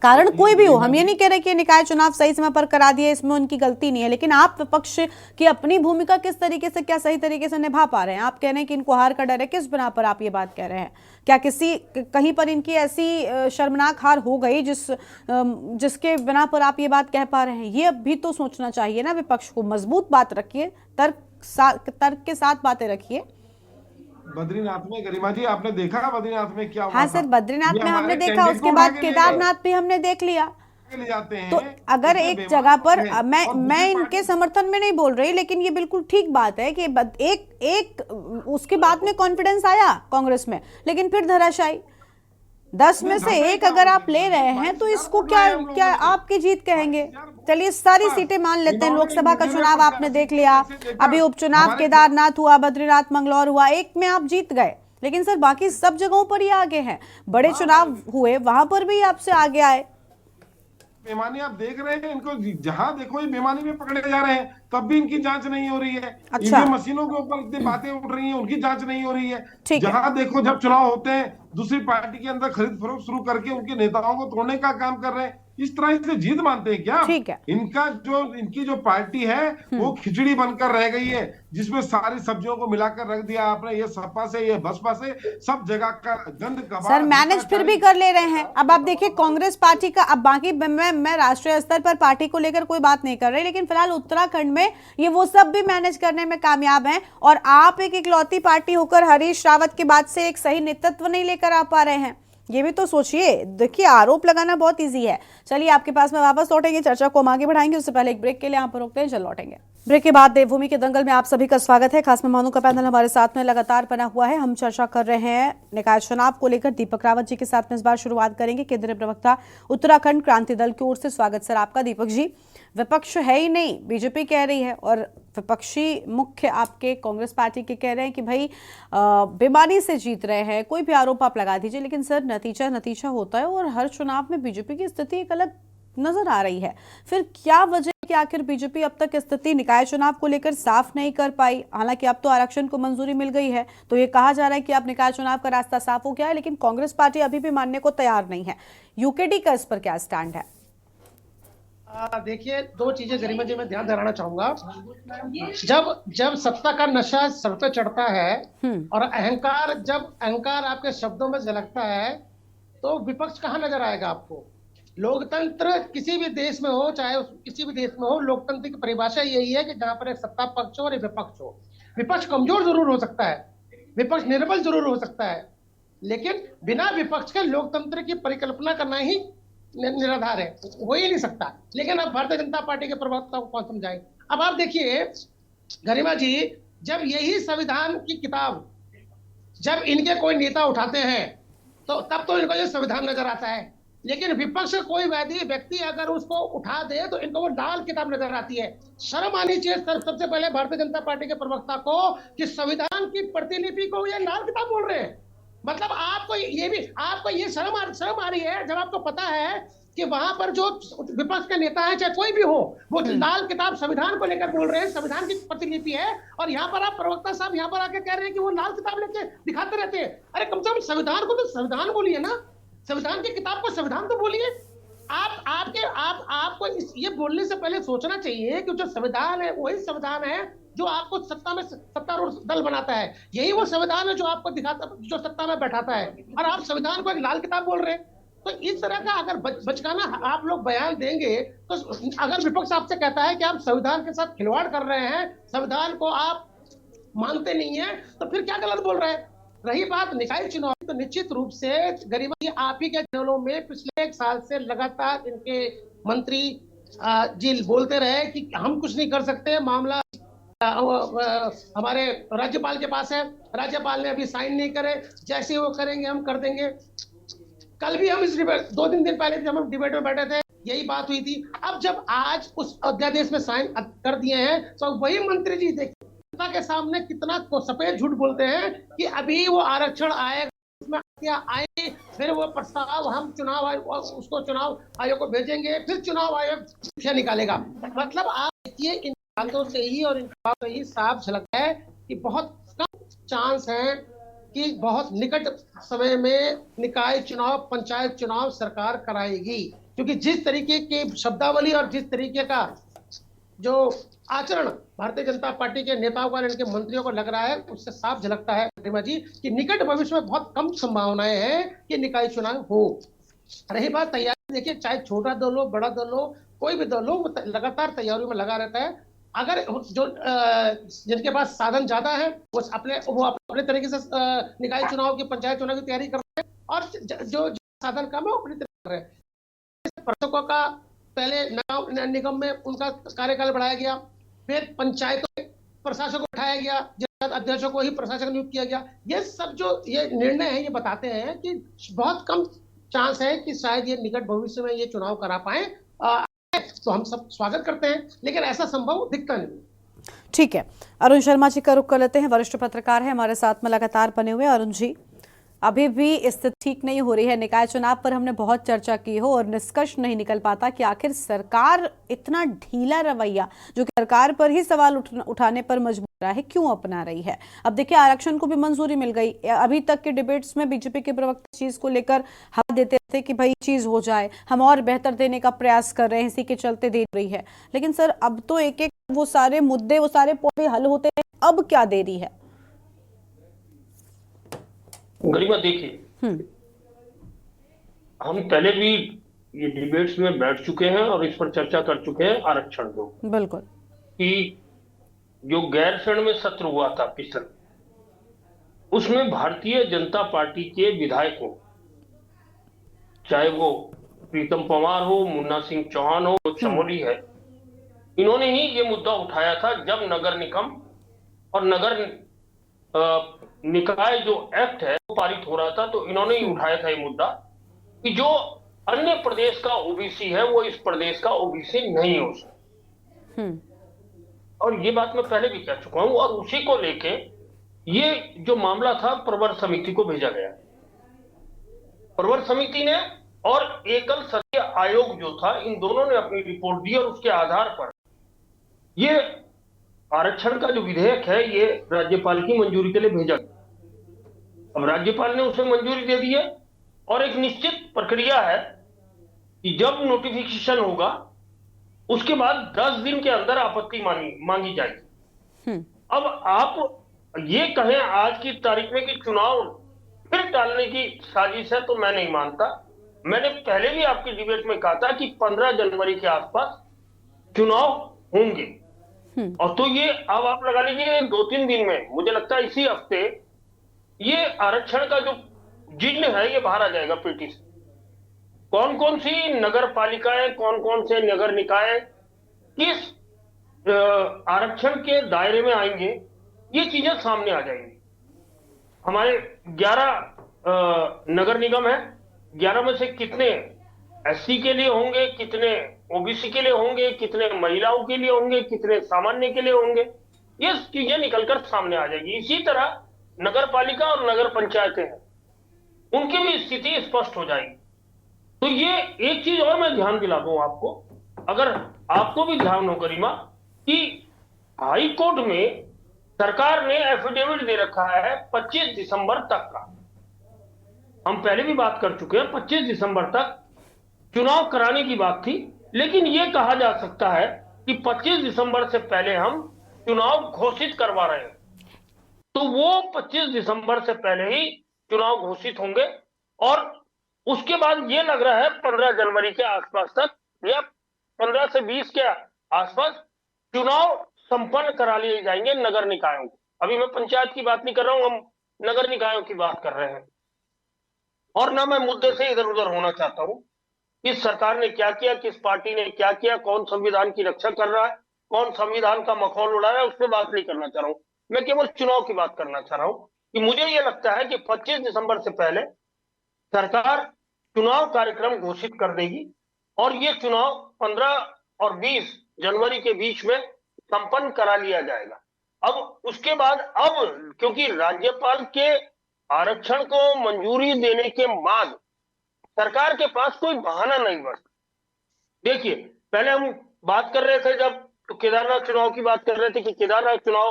कारण कोई भी हो, हम ये नहीं कह रहे कि निकाय चुनाव सही समय पर करा दिए, इसमें उनकी गलती नहीं है, लेकिन आप विपक्ष की अपनी भूमिका किस तरीके से, क्या सही तरीके से निभा पा रहे हैं? आप कह रहे हैं कि इनको हार का डर है, किस बिना पर आप ये बात कह रहे हैं? क्या कहीं पर इनकी ऐसी शर्मनाक हार हो गई जिसके बिना पर आप ये बात कह पा रहे हैं? ये भी तो सोचना चाहिए ना विपक्ष को। मजबूत बात रखिए, तर्क के साथ बातें रखिए। बद्रीनाथ में गरिमा जी आपने देखा बद्रीनाथ में क्या हुआ? हाँ सर, बद्रीनाथ में हमने देखा, उसके बाद केदारनाथ भी हमने देख लिया। ले जाते हैं। तो अगर एक जगह पर मैं इनके समर्थन में नहीं बोल रही, लेकिन ये बिल्कुल ठीक बात है कि एक उसके बाद में कॉन्फिडेंस आया कांग्रेस में, लेकिन फिर धराशायी। 10 में से 1 अगर आप ले रहे हैं तो इसको क्या आपकी जीत कहेंगे? चलिए सारी सीटें मान लेते हैं। लोकसभा का चुनाव आपने देख लिया, अभी उपचुनाव केदारनाथ हुआ, बद्रीनाथ मंगलौर हुआ, एक में आप जीत गए, लेकिन सर बाकी सब जगहों पर ही आगे हैं। बड़े चुनाव हुए वहां पर भी आपसे आगे आए। बेईमानी आप देख रहे हैं, इनको जहां देखो ये बेईमानी में पकड़े जा रहे हैं, तब भी इनकी जांच नहीं हो रही है। अच्छा। ईवीएम मशीनों के ऊपर इतनी बातें उठ रही हैं, उनकी जांच नहीं हो रही है। जहां देखो जब चुनाव होते हैं दूसरी पार्टी के अंदर खरीद फरोख्त शुरू करके उनके नेताओं को तोड़ने का काम कर रहे हैं। इस तरह से जीत मानते हैं क्या? ठीक है। इनकी जो पार्टी है वो खिचड़ी बनकर रह गई है, जिसमें सारी सब्जियों को मिलाकर रख दिया आपने। ये सपा से, ये बसपा से, सब जगह का गंद कबाड़। सर मैनेज फिर भी कर ले रहे हैं। अब आप देखिए कांग्रेस पार्टी का, अब बाकी मैं राष्ट्रीय स्तर पर पार्टी को लेकर कोई बात नहीं कर रही, लेकिन फिलहाल उत्तराखंड में ये वो सब भी मैनेज करने में कामयाब हैं, और आप एक इकलौती पार्टी होकर हरीश रावत के बाद से एक सही नेतृत्व नहीं लेकर आ पा रहे हैं। ये भी तो सोचिए। देखिए आरोप लगाना बहुत इजी है। चलिए आपके पास में वापस लौटेंगे, चर्चा को हम आगे बढ़ाएंगे, उससे पहले एक ब्रेक के लिए यहाँ पर रोकते हैं, चल लौटेंगे। ब्रेक के बाद देवभूमि के दंगल में आप सभी का स्वागत है। खास मेहमानों का पैनल हमारे साथ में लगातार बना हुआ है। हम चर्चा कर रहे हैं निकाय चुनाव को लेकर। दीपक रावत जी के साथ में इस बार शुरुआत करेंगे, केंद्रीय प्रवक्ता उत्तराखंड क्रांति दल की ओर से। स्वागत सर आपका। दीपक जी, विपक्ष है ही नहीं, बीजेपी कह रही है, और विपक्षी मुख्य आपके कांग्रेस पार्टी के कह रहे हैं कि भाई बेमानी से जीत रहे हैं। कोई भी आरोप आप लगा दीजिए, लेकिन सर नतीजा होता है, और हर चुनाव में बीजेपी की स्थिति एक अलग नजर आ रही है। फिर क्या वजह कि आखिर बीजेपी अब तक स्थिति निकाय चुनाव को लेकर साफ नहीं कर पाई? हालांकि अब तो आरक्षण को मंजूरी मिल गई है, तो ये कहा जा रहा है कि अब निकाय चुनाव का रास्ता साफ हो गया है, लेकिन कांग्रेस पार्टी अभी भी मानने को तैयार नहीं है। यूकेडी का इस पर क्या स्टैंड है? देखिए, 2 चीजें गरिमा जी मैं ध्यान दिलाना चाहूंगा। जब सत्ता का नशा सर पे चढ़ता है और जब अहंकार आपके शब्दों में झलकता है, तो विपक्ष कहाँ नजर आएगा आपको? लोकतंत्र किसी भी देश में हो, चाहे किसी भी देश में हो, लोकतंत्र की परिभाषा यही है कि जहां पर एक सत्ता पक्ष हो और एक विपक्ष हो। विपक्ष कमजोर जरूर हो सकता है, विपक्ष निर्बल जरूर हो सकता है, लेकिन बिना विपक्ष के लोकतंत्र की परिकल्पना करना ही निराधार है, हो ही नहीं सकता। लेकिन अब भारतीय जनता पार्टी के प्रवक्ता को कौन समझाए? अब आप देखिए गरिमा जी, जब यही संविधान की किताब जब इनके कोई नेता उठाते हैं तो तब तो इनको ये संविधान नजर आता है, लेकिन विपक्ष का कोई व्यक्ति अगर उसको उठा दे तो इनको वो लाल किताब नजर आती है। शर्म आनी चाहिए सर सबसे पहले भारतीय जनता पार्टी के प्रवक्ता को कि संविधान की प्रतिलिपि को ये लाल किताब बोल रहे हैं। मतलब आपको ये शर्म आ रही है जब आपको पता है कि वहां पर जो विपक्ष के नेता है, चाहे कोई भी हो, वो लाल किताब संविधान को लेकर बोल रहे हैं, संविधान की प्रतिलिपि है, और यहाँ पर आप प्रवक्ता साहब यहाँ पर आके कह रहे हैं कि वो लाल किताब लेके दिखाते रहते हैं। अरे कम से कम संविधान को तो संविधान बोलिए ना, संविधान की किताब को संविधान तो बोलिए। आपको ये बोलने से पहले सोचना चाहिए कि जो संविधान है वही संविधान है जो आपको सत्तारूढ़ दल बनाता है, यही वो संविधान है जो आपको दिखाता, जो सत्ता में बैठाता है, और आप संविधान को एक लाल किताब बोल रहे हैं। तो इस तरह का अगर बचकाना आप लोग बयान देंगे तो अगर विपक्ष आपसे कहता है कि आप संविधान के साथ खिलवाड़ कर रहे हैं, संविधान को आप मानते नहीं है, तो फिर क्या गलत बोल रहे हैं? रही बात निकाय चुनाव, तो निश्चित रूप से गरिमा जी आप ही के चैनलों में पिछले 1 साल से लगातार इनके मंत्री जी बोलते रहे कि हम कुछ नहीं कर सकते, मामला हमारे राज्यपाल के पास है, राज्यपाल ने अभी साइन नहीं करे, जैसे वो करेंगे हम कर देंगे। कल भी हम इस डिबेट 2-3 दिन पहले जब हम डिबेट में बैठे थे यही बात हुई थी। अब जब आज उस अध्यादेश में साइन कर दिए हैं तो वही मंत्री जी देखिए जनता के सामने कितना सफेद झूठ बोलते हैं कि अभी वो आरक्षण आएगा, उसमें आए, फिर वो प्रस्ताव हम चुनाव आयोग को भेजेंगे, फिर चुनाव आयोग निकालेगा। मतलब आप देखिए इन बातों से ही और इन बातों से ही साफ झलकता है कि बहुत कम चांस है कि बहुत निकट समय में निकाय चुनाव, पंचायत चुनाव सरकार कराएगी, क्योंकि जिस तरीके की शब्दावली और जिस तरीके का जो आचरण भारतीय जनता पार्टी के नेताओं का और इनके मंत्रियों को लग रहा है, उससे साफ झलकता है गरिमा जी कि निकट भविष्य में बहुत कम संभावनाएं हैं कि निकाय चुनाव हो। रही बात तैयारी, देखिए चाहे छोटा दल हो, बड़ा दल हो, कोई भी दल हो, वो लगातार तैयारियों में लगा रहता है। अगर जो जिनके पास साधन ज्यादा है वो अपने तरीके से निकाय चुनाव की, पंचायत चुनाव की तैयारी कर रहे हैं, और जो साधन कम है वो अपनी तैयारी कर रहे हैं। प्रशासकों का पहले निगम में उनका कार्यकाल बढ़ाया गया, फिर पंचायतों में प्रशासक को उठाया गया, अध्यक्षों को ही प्रशासक नियुक्त किया गया। ये सब जो ये निर्णय है ये बताते हैं कि बहुत कम चांस है कि शायद ये निकट भविष्य में ये चुनाव करा पाए। तो हम सब स्वागत करते हैं, लेकिन ऐसा संभव दिखता नहीं। ठीक है, अरुण शर्मा जी का रुख कर लेते हैं, वरिष्ठ पत्रकार हैं हमारे साथ में लगातार बने हुए। अरुण जी, अभी भी स्थिति ठीक नहीं हो रही है, निकाय चुनाव पर हमने बहुत चर्चा की हो और निष्कर्ष नहीं निकल पाता कि आखिर सरकार इतना ढीला रवैया जो कि सरकार पर ही सवाल उठाने पर मजबूर है क्यों अपना रही है। अब देखिए आरक्षण को भी मंजूरी मिल गई, अभी तक के डिबेट्स में बीजेपी के प्रवक्ता चीज को लेकर हवा देते थे कि भाई चीज हो जाए, हम और बेहतर देने का प्रयास कर रहे हैं, इसी के चलते दे रही है। लेकिन सर अब तो एक एक वो सारे मुद्दे, वो सारे पौधे हल होते हैं, अब क्या देरी है? गरिमा देखिए, हम पहले भी ये डिबेट्स में बैठ चुके हैं और इस पर चर्चा कर चुके हैं आरक्षण को, बिल्कुल, कि जो गैरसैंण में सत्र हुआ था पिछले, उसमें भारतीय जनता पार्टी के विधायकों, चाहे वो प्रीतम पंवार हो, मुन्ना सिंह चौहान हो, चमोली है, इन्होंने ही ये मुद्दा उठाया था जब नगर निगम और नगर निकाय जो एक्ट है वो पारित हो रहा था। तो इन्होंने ही उठाया था ये मुद्दा कि जो अन्य प्रदेश का ओबीसी है वो इस प्रदेश का ओबीसी नहीं हो सकता। और ये बात मैं पहले भी कह चुका हूं, और उसी को लेके ये जो मामला था प्रवर समिति को भेजा गया। प्रवर समिति ने और एकल सदस्य आयोग जो था, इन दोनों ने अपनी रिपोर्ट दी और उसके आधार पर ये आरक्षण का जो विधेयक है ये राज्यपाल की मंजूरी के लिए भेजा गया। अब राज्यपाल ने उसे मंजूरी दे दी है और एक निश्चित प्रक्रिया है कि जब नोटिफिकेशन होगा उसके बाद 10 दिन के अंदर आपत्ति मांगी जाएगी। अब आप ये कहें आज की तारीख में कि चुनाव फिर टालने की साजिश है, तो मैं नहीं मानता। मैंने पहले भी आपकी डिबेट में कहा था कि 15 जनवरी के आसपास चुनाव होंगे, और तो ये अब आप लगा लीजिए 2-3 दिन में, मुझे लगता है इसी हफ्ते ये आरक्षण का जो जिन्न है ये बाहर आ जाएगा पेटी से। कौन कौन सी नगर पालिकाएं, कौन कौन से नगर निकाय किस आरक्षण के दायरे में आएंगे, ये चीजें सामने आ जाएंगी। हमारे 11 नगर निगम है, 11 में से कितने एससी के लिए होंगे, कितने ओबीसी के लिए होंगे, कितने महिलाओं के लिए होंगे, कितने सामान्य के लिए होंगे, ये चीजें निकलकर सामने आ जाएगी। इसी तरह नगर पालिका और नगर पंचायतें हैं, उनकी भी स्थिति स्पष्ट हो जाएगी। तो ये एक चीज और मैं ध्यान दिला दूं आपको, अगर आपको भी ध्यान हो गरिमा, कि हाई कोर्ट में सरकार ने एफिडेविट दे रखा है 25 दिसंबर तक का। हम पहले भी बात कर चुके हैं, 25 दिसंबर तक चुनाव कराने की बात थी, लेकिन यह कहा जा सकता है कि 25 दिसंबर से पहले हम चुनाव घोषित करवा रहे हैं। तो वो 25 दिसंबर से पहले ही चुनाव घोषित होंगे और उसके बाद ये लग रहा है 15 जनवरी के आसपास तक या 15 से 20 के आसपास चुनाव संपन्न करा लिए जाएंगे नगर निकायों को। अभी मैं पंचायत की बात नहीं कर रहा हूं, हम नगर निकायों की बात कर रहे हैं। और ना मैं मुद्दे से इधर उधर होना चाहता हूं, किस सरकार ने क्या किया, किस पार्टी ने क्या किया, कौन संविधान की रक्षा कर रहा है, कौन संविधान का मखौल उड़ा रहा है, उस पर बात नहीं करना चाह रहा हूं। मैं केवल चुनाव की बात करना चाह रहा हूं कि मुझे यह लगता है कि 25 दिसंबर से पहले सरकार चुनाव कार्यक्रम घोषित कर देगी और ये चुनाव 15 और 20 जनवरी के बीच में संपन्न करा लिया जाएगा। अब उसके बाद, अब क्योंकि राज्यपाल के आरक्षण को मंजूरी देने के बाद सरकार के पास कोई बहाना नहीं बचता। देखिए, पहले हम बात कर रहे थे जब तो केदारनाथ चुनाव की बात कर रहे थे कि केदारनाथ चुनाव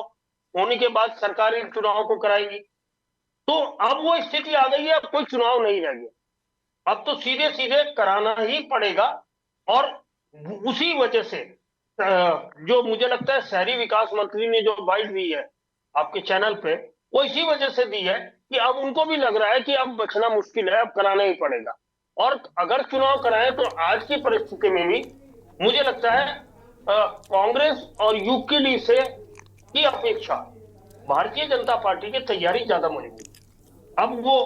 होने के बाद सरकार इन चुनाव को कराएगी, तो अब वो स्थिति आ गई है, अब कोई चुनाव नहीं रह गया, अब तो सीधे सीधे कराना ही पड़ेगा। और उसी वजह से जो मुझे लगता है शहरी विकास मंत्री ने जो बाइट दी है आपके चैनल पे, वो इसी वजह से दी है कि अब उनको भी लग रहा है कि अब बचना मुश्किल है, अब कराना ही पड़ेगा। और अगर चुनाव कराए तो आज की परिस्थिति में भी मुझे लगता है कांग्रेस और यूकेडी से की अपेक्षा भारतीय जनता पार्टी की तैयारी ज्यादा मजबूत। अब वो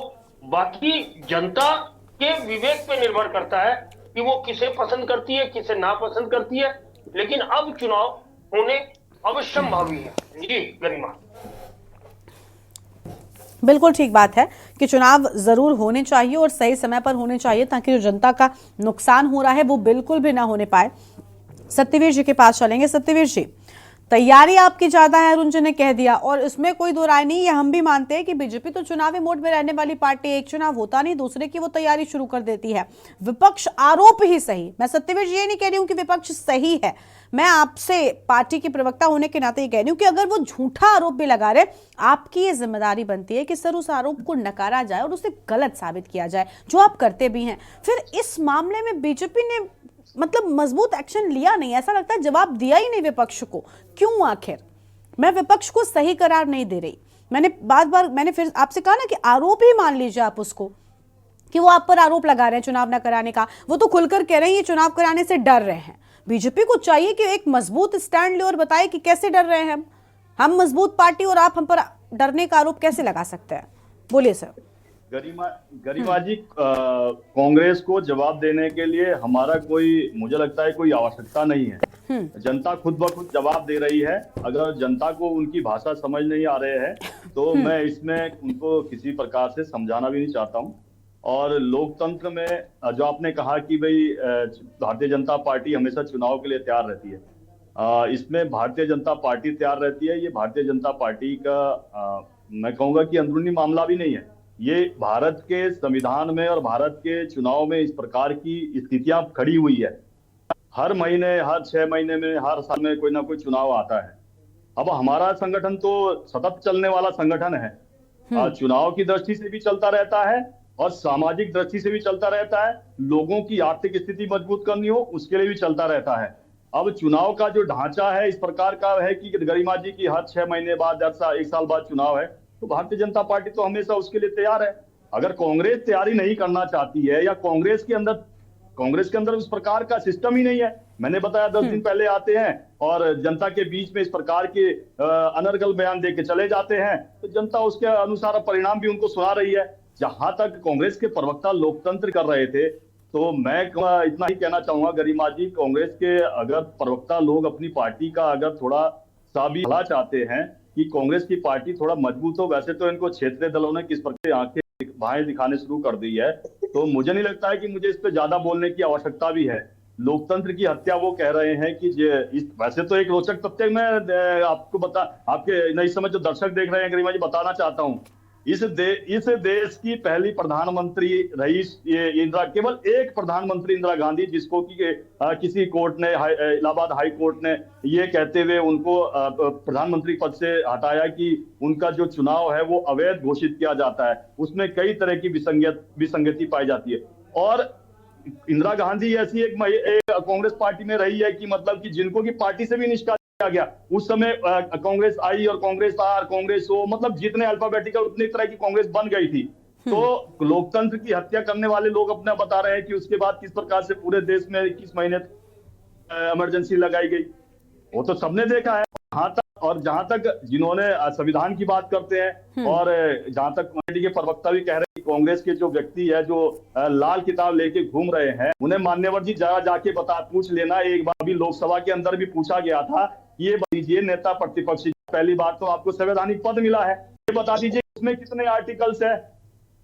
बाकी जनता के विवेक पे निर्भर करता है कि वो किसे पसंद करती है, किसे नापसंद करती है, लेकिन अब चुनाव होने अवश्यंभावी है। जी गरिमा, बिल्कुल ठीक बात है कि चुनाव जरूर होने चाहिए और सही समय पर होने चाहिए ताकि जो जनता का नुकसान हो रहा है वो बिल्कुल भी ना होने पाए। सत्यवीर जी के पास चलेंगे। सत्यवीर जी, तैयारी आपकी ज्यादा है, अरुण जी ने कह दिया और इसमें कोई दो राय नहीं है। हम भी मानते हैं कि बीजेपी तो चुनावी मोड में रहने वाली पार्टी, एक चुनाव होता नहीं दूसरे की वो तैयारी शुरू कर देती है। विपक्ष आरोप ही सही, मैं सत्यवीर जी ये नहीं कह रही हूं कि विपक्ष सही है, मैं आपसे पार्टी की प्रवक्ता होने के नाते ये कह रही हूं कि अगर वो झूठा आरोप भी लगा रहे, आपकी ये जिम्मेदारी बनती है कि सर उस आरोप को नकारा जाए और उसे गलत साबित किया जाए, जो आप करते भी हैं। फिर इस मामले में बीजेपी ने मतलब मजबूत एक्शन लिया नहीं, ऐसा लगता है जवाब दिया ही नहीं विपक्ष को। क्यों आखिर? मैं विपक्ष को सही करार नहीं दे रही, मैंने फिर आपसे कहा ना कि आरोप ही मान लीजिए आप उसको, कि वो आप पर आरोप लगा रहे हैं चुनाव न कराने का। वो तो खुलकर कह रहे हैं ये चुनाव कराने से डर रहे हैं। बीजेपी को चाहिए कि एक मजबूत स्टैंड ले और बताए कि कैसे डर रहे हैं हम मजबूत पार्टी, और आप हम पर डरने का आरोप कैसे लगा सकते हैं? बोलिए सर। गरिमा जी, कांग्रेस को जवाब देने के लिए हमारा कोई, मुझे लगता है कोई आवश्यकता नहीं है। जनता खुद ब खुद जवाब दे रही है। अगर जनता को उनकी भाषा समझ नहीं आ रहे हैं तो मैं इसमें उनको किसी प्रकार से समझाना भी नहीं चाहता हूं। और लोकतंत्र में जो आपने कहा कि भाई भारतीय जनता पार्टी हमेशा चुनाव के लिए तैयार रहती है, इसमें भारतीय जनता पार्टी तैयार रहती है। ये भारतीय जनता पार्टी का मैं कहूंगा कि अंदरूनी मामला भी नहीं है। ये भारत के संविधान में और भारत के चुनाव में इस प्रकार की स्थितियां खड़ी हुई है। हर महीने, हर 6 महीने में, हर साल में कोई ना कोई चुनाव आता है। अब हमारा संगठन तो सतत चलने वाला संगठन है, चुनाव की दृष्टि से भी चलता रहता है और सामाजिक दृष्टि से भी चलता रहता है। लोगों की आर्थिक स्थिति मजबूत करनी हो उसके लिए भी चलता रहता है। अब चुनाव का जो ढांचा है इस प्रकार का है कि गरिमा जी की हर 6 महीने बाद, 1 साल बाद चुनाव है, तो भारतीय जनता पार्टी तो हमेशा उसके लिए तैयार है। अगर कांग्रेस तैयारी नहीं करना चाहती है या कांग्रेस के अंदर उस प्रकार का सिस्टम ही नहीं है, मैंने बताया 10 दिन पहले आते हैं और जनता के बीच में इस प्रकार के अनर्गल बयान दे के चले जाते हैं, तो जनता उसके अनुसार परिणाम भी उनको सुना रही है। जहां तक कांग्रेस के प्रवक्ता लोकतंत्र कर रहे थे, तो मैं इतना ही कहना चाहूंगा गरिमा जी, कांग्रेस के अगर प्रवक्ता लोग अपनी पार्टी का अगर थोड़ा सा भी भला चाहते हैं कि कांग्रेस की पार्टी थोड़ा मजबूत हो, वैसे तो इनको क्षेत्रीय दलों ने किस प्रकार आंखें बाहें दिखाने शुरू कर दी है, तो मुझे नहीं लगता है कि मुझे इस पे ज्यादा बोलने की आवश्यकता भी है। लोकतंत्र की हत्या वो कह रहे हैं कि वैसे तो एक रोचक तथ्य मैं आपको आपके नई समय जो दर्शक देख रहे हैं गरिमा जी बताना चाहता हूँ। इस देश की पहली प्रधानमंत्री रही केवल एक प्रधानमंत्री इंदिरा गांधी, जिसको कि किसी कोर्ट ने इलाहाबाद हाई कोर्ट ने ये कहते हुए उनको प्रधानमंत्री पद से हटाया कि उनका जो चुनाव है वो अवैध घोषित किया जाता है, उसमें कई तरह की विसंगति पाई जाती है। और इंदिरा गांधी ऐसी एक कांग्रेस पार्टी में रही है कि मतलब कि जिनको की पार्टी से भी निष्कासित किया गया। उस समय कांग्रेस आई और कांग्रेस आर, कांग्रेस ओ, मतलब जितने अल्फाबेटिकल उतनी तरह की कांग्रेस बन गई थी। तो लोकतंत्र की हत्या करने वाले लोग अपना बता रहे हैं कि उसके बाद किस प्रकार से पूरे देश में 21 महीने इमरजेंसी लगाई गई, वो तो सबने देखा है। और जहां तक जिन्होंने संविधान की बात करते हैं और जहां तक पार्टी के प्रवक्ता भी कह रहे हैं कि कांग्रेस के जो व्यक्ति है जो लाल किताब लेके घूम रहे हैं, उन्हें मान्यवर जी जरा जाके पूछ लेना। एक बार भी लोकसभा के अंदर भी पूछा गया था, ये बताइए नेता प्रतिपक्ष, पहली बार तो आपको संवैधानिक पद मिला है, ये बता दीजिए उसमें कितने आर्टिकल्स है,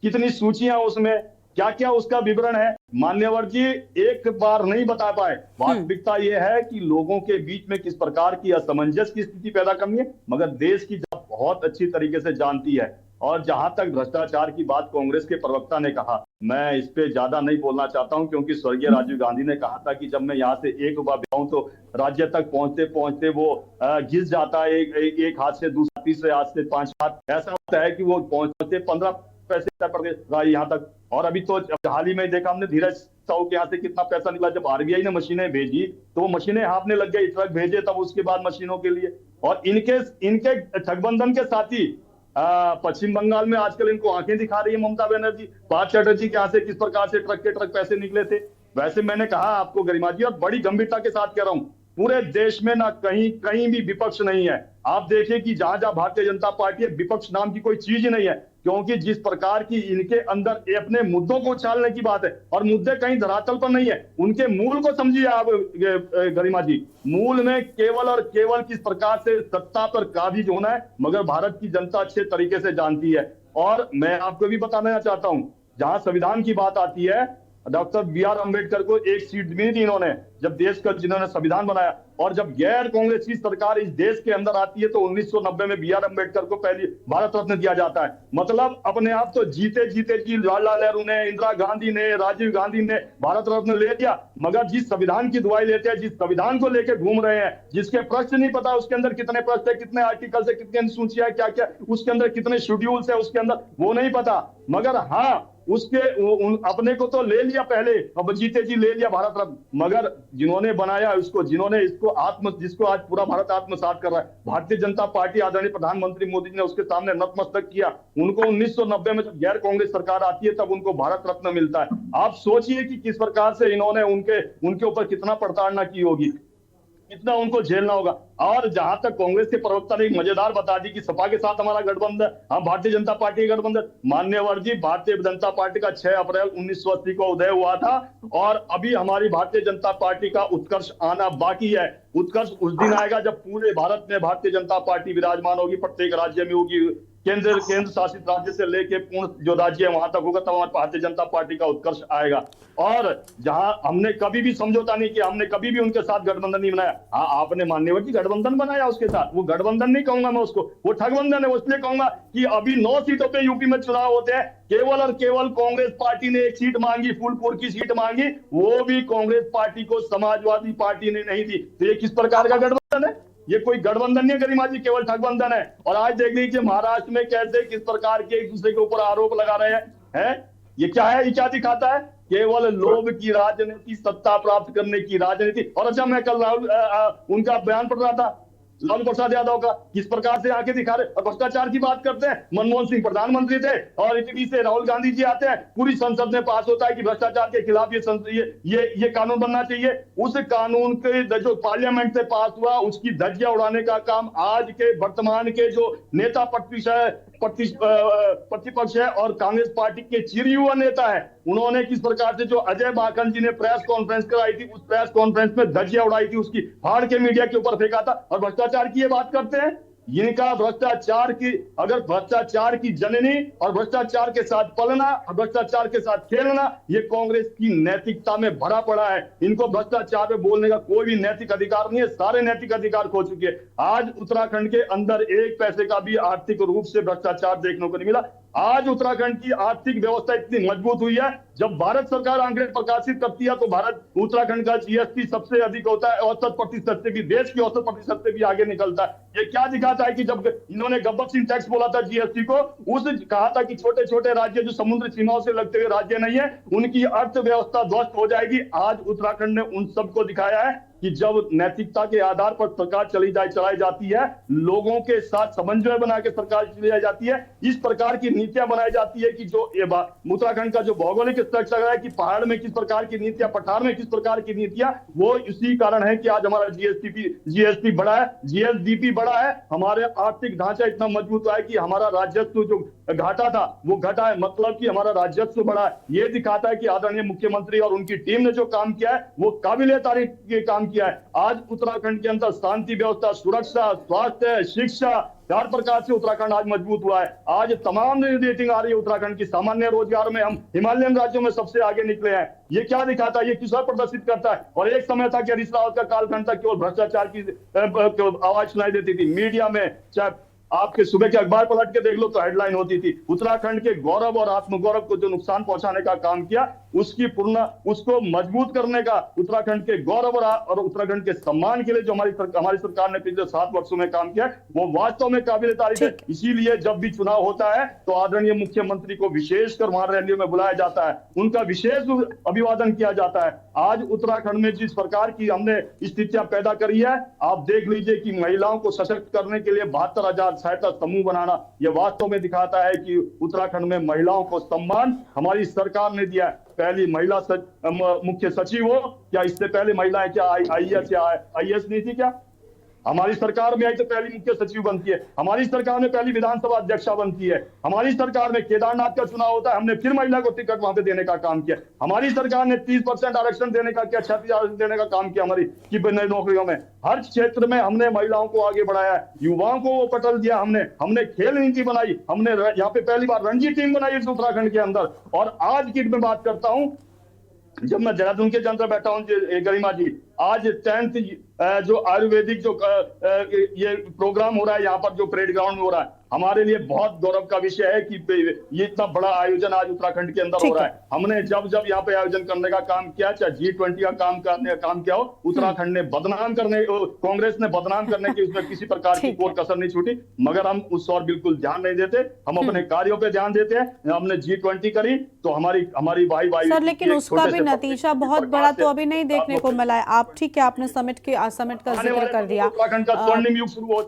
कितनी सूचियां उसमें, क्या क्या उसका विवरण है। मान्यवर जी एक बार नहीं बता पाए। वास्तविकता यह है कि लोगों के बीच में किस प्रकार की असमंजस की स्थिति पैदा करनी है, मगर देश की जब बहुत अच्छी तरीके से जानती है। और जहां तक भ्रष्टाचार की बात कांग्रेस के प्रवक्ता ने कहा, मैं इस पे ज्यादा नहीं बोलना चाहता हूं, क्योंकि स्वर्गीय राजीव गांधी ने कहा था कि जब मैं यहाँ से 1 रुपया बिताऊं तो राज्य तक पहुंचते पहुंचते वो घिस जाता है, एक हाथ से दूसरा, तीसरे हाथ से 5 हाथ, ऐसा होता है कि वो पहुंचते 15 पैसे पर यहाँ तक। और अभी तो हाल ही में देखा हमने धीरज साहू के यहाँ से कितना पैसा निकला, जब आरबीआई ने मशीनें भेजी तो वो मशीनें हाँफने लग गई, ट्रक भेजे तब उसके बाद मशीनों के लिए। और इनके ठगबंधन के साथी पश्चिम बंगाल में आजकल इनको आंखें दिखा रही है ममता बनर्जी। पार्थ चैटर्जी के यहाँ से किस प्रकार से ट्रक के ट्रक पैसे निकले थे। वैसे मैंने कहा आपको गरिमा जी, और बड़ी गंभीरता के साथ कह रहा हूँ, पूरे देश में ना कहीं भी विपक्ष नहीं है। आप देखिए कि जहां जहां भारतीय जनता पार्टी है, विपक्ष नाम की कोई चीज ही नहीं है, क्योंकि जिस प्रकार की इनके अंदर अपने मुद्दों को उछालने की बात है और मुद्दे कहीं धरातल पर नहीं है। उनके मूल को समझिए आप गरिमा जी, मूल में केवल और केवल किस प्रकार से सत्ता पर काबिज होना है, मगर भारत की जनता अच्छे तरीके से जानती है। और मैं आपको भी बताना चाहता हूं, जहां संविधान की बात आती है, डॉक्टर बी.आर. अम्बेडकर को एक सीट भी नहीं दी इन्होंने, जब देश का जिन्होंने संविधान बनाया। और जब गैर कांग्रेस की सरकार इस देश के अंदर आती है तो 1990 में बी.आर. अम्बेडकर को पहली भारत रत्न दिया जाता है। मतलब अपने आप तो जीते जीते जी जवाहरलाल नेहरू ने, इंदिरा गांधी ने, राजीव गांधी ने भारत रत्न ले दिया, मगर जिस संविधान की दुआई लेते हैं, जिस संविधान को लेकर घूम रहे हैं, जिसके प्रश्न नहीं पता उसके अंदर कितने प्रश्न है, कितने आर्टिकल्स है, कितनी अनुसूचियां है, क्या क्या उसके अंदर कितने शेड्यूल्स है उसके अंदर, वो नहीं पता। मगर हाँ, उसके अपने को तो ले लिया पहले, अब जीते जी ले लिया भारत रत्न, मगर जिन्होंने बनाया उसको, जिन्होंने इसको जिसको आज पूरा भारत आत्मसात कर रहा है, भारतीय जनता पार्टी, आदरणीय प्रधानमंत्री मोदी जी ने उसके सामने नतमस्तक किया। उनको 1990 में जब गैर कांग्रेस सरकार आती है तब उनको भारत रत्न मिलता है। आप सोचिए कि किस प्रकार से इन्होंने उनके ऊपर कितना प्रताड़ना की होगी, कितना उनको झेलना होगा। और जहां तक कांग्रेस के प्रवक्ता ने एक मजेदार बता दी कि सपा के साथ हमारा गठबंधन, हम भारतीय जनता पार्टी का गठबंधन, मान्यवर जी भारतीय जनता पार्टी का 6 अप्रैल 1980 को उदय हुआ था और अभी हमारी भारतीय जनता पार्टी का उत्कर्ष आना बाकी है। उत्कर्ष उस दिन आएगा जब पूरे भारत में भारतीय जनता पार्टी विराजमान होगी, प्रत्येक राज्य में होगी, केंद्र शासित राज्य से लेके पूर्ण जो राज्य है वहां तक होगा, तब हमारी भारतीय जनता पार्टी का उत्कर्ष आएगा। और जहां हमने कभी भी समझौता नहीं किया, हमने कभी भी उनके साथ गठबंधन नहीं बनाया। हाँ, आपने मान्यवर जी गठबंधन बनाया उसके साथ, वो गठबंधन नहीं कहूंगा मैं उसको, वो ठगबंधन है। वो इसलिए कहूंगा कि अभी 9 सीटों पे यूपी में चुनाव होते हैं, केवल और केवल कांग्रेस पार्टी ने 1 सीट मांगी, फूलपुर की सीट मांगी, वो भी कांग्रेस पार्टी को समाजवादी पार्टी ने नहीं दी। तो ये किस प्रकार का गठबंधन है? ये कोई गठबंधन नहीं गरिमा जी, केवल ठगबंधन है। और आज देख लीजिए महाराष्ट्र में कैसे किस प्रकार के एक दूसरे के ऊपर आरोप लगा रहे हैं। ये क्या है? ये क्या दिखाता है? केवल लोभ की राजनीति, सत्ता प्राप्त करने की राजनीति। और अच्छा, मैं कल उनका बयान पढ़ रहा था लालू प्रसाद यादव का, किस प्रकार से आके दिखा रहे। और भ्रष्टाचार की बात करते हैं, मनमोहन सिंह प्रधानमंत्री थे और इटली से राहुल गांधी जी आते हैं, पूरी संसद में पास होता है कि भ्रष्टाचार के खिलाफ ये कानून बनना चाहिए। उस कानून के जो पार्लियामेंट से पास हुआ, उसकी धज्जियां उड़ाने का काम आज के वर्तमान के जो नेता प्रतिपक्ष है और कांग्रेस पार्टी के चिर युवा नेता है, उन्होंने किस प्रकार से जो अजय माकन जी ने प्रेस कॉन्फ्रेंस कराई थी, उस प्रेस कॉन्फ्रेंस में धज्जियां उड़ाई थी, उसकी फाड़ के मीडिया के ऊपर फेंका था। और भ्रष्टाचार की ये बात करते हैं। इनका भ्रष्टाचार की, अगर भ्रष्टाचार की जननी और भ्रष्टाचार के साथ पलना और भ्रष्टाचार के साथ खेलना, ये कांग्रेस की नैतिकता में भरा पड़ा है। इनको भ्रष्टाचार में बोलने का कोई भी नैतिक अधिकार नहीं है, सारे नैतिक अधिकार खो चुके हैं। आज उत्तराखंड के अंदर एक पैसे का भी आर्थिक रूप से भ्रष्टाचार देखने को नहीं मिला। आज उत्तराखंड की आर्थिक व्यवस्था इतनी मजबूत हुई है, जब भारत सरकार आंकड़े प्रकाशित करती है तो उत्तराखंड का जीएसटी सबसे अधिक होता है, औसत प्रतिशत से भी, देश की औसत प्रतिशत से भी आगे निकलता है। ये क्या दिखाता है कि जब इन्होंने गब्बर सिंह टैक्स बोला था जीएसटी को, उस कहा था कि छोटे छोटे राज्य जो समुद्र सीमाओं से लगते हुए राज्य नहीं है, उनकी अर्थव्यवस्था ध्वस्त हो जाएगी। आज उत्तराखंड ने उन सबको दिखाया है कि जब नैतिकता के आधार पर सरकार चलाई जाती है, लोगों के साथ समन्वय बना के सरकार चलाई जाती है, इस प्रकार की नीतियां बनाई जाती है कि जो उत्तराखंड का जो भौगोलिक स्ट्रक्चर है कि पहाड़ में किस प्रकार की नीतियां, पठार में किस प्रकार की नीतियां, वो इसी कारण है कि आज हमारा जीएसटी बढ़ा है, जीएसडीपी बढ़ा है, हमारे आर्थिक ढांचा इतना मजबूत हुआ है कि हमारा राजस्व जो घाटा था वो घटा है, मतलब कि हमारा राजस्व बढ़ा है। ये दिखाता है कि आदरणीय मुख्यमंत्री और उनकी टीम ने जो काम किया है वो काबिले तारीफ काम किया है। आज उत्तराखंड के अंदर शांति व्यवस्था, सुरक्षा, स्वास्थ्य, शिक्षा, चार प्रकार से उत्तराखंड आज मजबूत हुआ है। आज तमाम रेटिंग आ रही है उत्तराखंड की। सामान्य रोजगार में हम हिमालयन राज्यों में सबसे आगे निकले हैं। ये क्या दिखाता है, ये किस और प्रदर्शित करता है। और एक समय था कि हरीश रावत का कालखंड था, केवल भ्रष्टाचार की आवाज सुनाई देती थी मीडिया में, चाहे आपके सुबह के अखबार पलट के देख लो तो हेडलाइन होती थी। उत्तराखंड के गौरव और आत्मगौरव को जो नुकसान पहुंचाने का काम किया, उसको मजबूत करने का, उत्तराखंड के गौरव और उत्तराखंड के सम्मान के लिए जो हमारी सरकार ने पिछले 7 वर्षों में काम किया, वो वास्तव में काबिले तारीफ है। इसीलिए जब भी चुनाव होता है तो आदरणीय मुख्यमंत्री को विशेषकर वहां रैलियों में बुलाया जाता है, उनका विशेष अभिवादन किया जाता है। आज उत्तराखंड में जिस प्रकार की हमने स्थितियां पैदा करी है, आप देख लीजिए कि महिलाओं को सशक्त करने के लिए 72,000 सहायता समूह बनाना, यह वास्तव में दिखाता है कि उत्तराखंड में महिलाओं को सम्मान हमारी सरकार ने दिया है। पहली महिला मुख्य सचिव हो, क्या इससे पहले महिलाएं क्या आईएएस या आईएएस नहीं थी क्या? हमारी सरकार में आई तो पहली मुख्य सचिव बनती है, हमारी सरकार में पहली विधानसभा अध्यक्षा बनती है, हमारी सरकार में केदारनाथ का चुनाव होता है, हमने फिर महिला को टिकट वहां पे देने का काम किया, हमारी सरकार ने 30% आरक्षण देने का किया, 36 आरक्षण देने का काम किया हमारी की नई नौकरियों में। हर क्षेत्र में हमने महिलाओं को आगे बढ़ाया, युवाओं को वो पटल दिया, हमने खेल नीति बनाई, हमने यहाँ पे पहली बार रणजी टीम बनाई इस उत्तराखंड के अंदर। और आज की मैं बात करता हूँ, जब मैं देहरादून के अंदर बैठा हूँ गरिमा जी, आज 10th जो आयुर्वेदिक जो ये प्रोग्राम हो रहा है यहाँ पर जो परेड ग्राउंड में हो रहा है, हमारे लिए बहुत गौरव का विषय है कि ये इतना बड़ा आयोजन आज उत्तराखंड के अंदर हो रहा है। हमने जब यहाँ पे आयोजन करने का काम किया, चाहे G20 का काम किया हो, उत्तराखंड ने बदनाम करने, कांग्रेस ने बदनाम करने की उसमें किसी प्रकार की कोई कसर नहीं छूटी, मगर हम उस और बिल्कुल ध्यान नहीं देते, हम अपने कार्यों पे ध्यान देते हैं। हमने G20 करी तो हमारी वाई सर, लेकिन उसका भी नतीजा बहुत बड़ा तो अभी नहीं देखने को मिला है। आप ठीक है, आपने समिट का जिक्र कर दिया, उत्तराखंड का स्वर्णिम युग शुरू हो,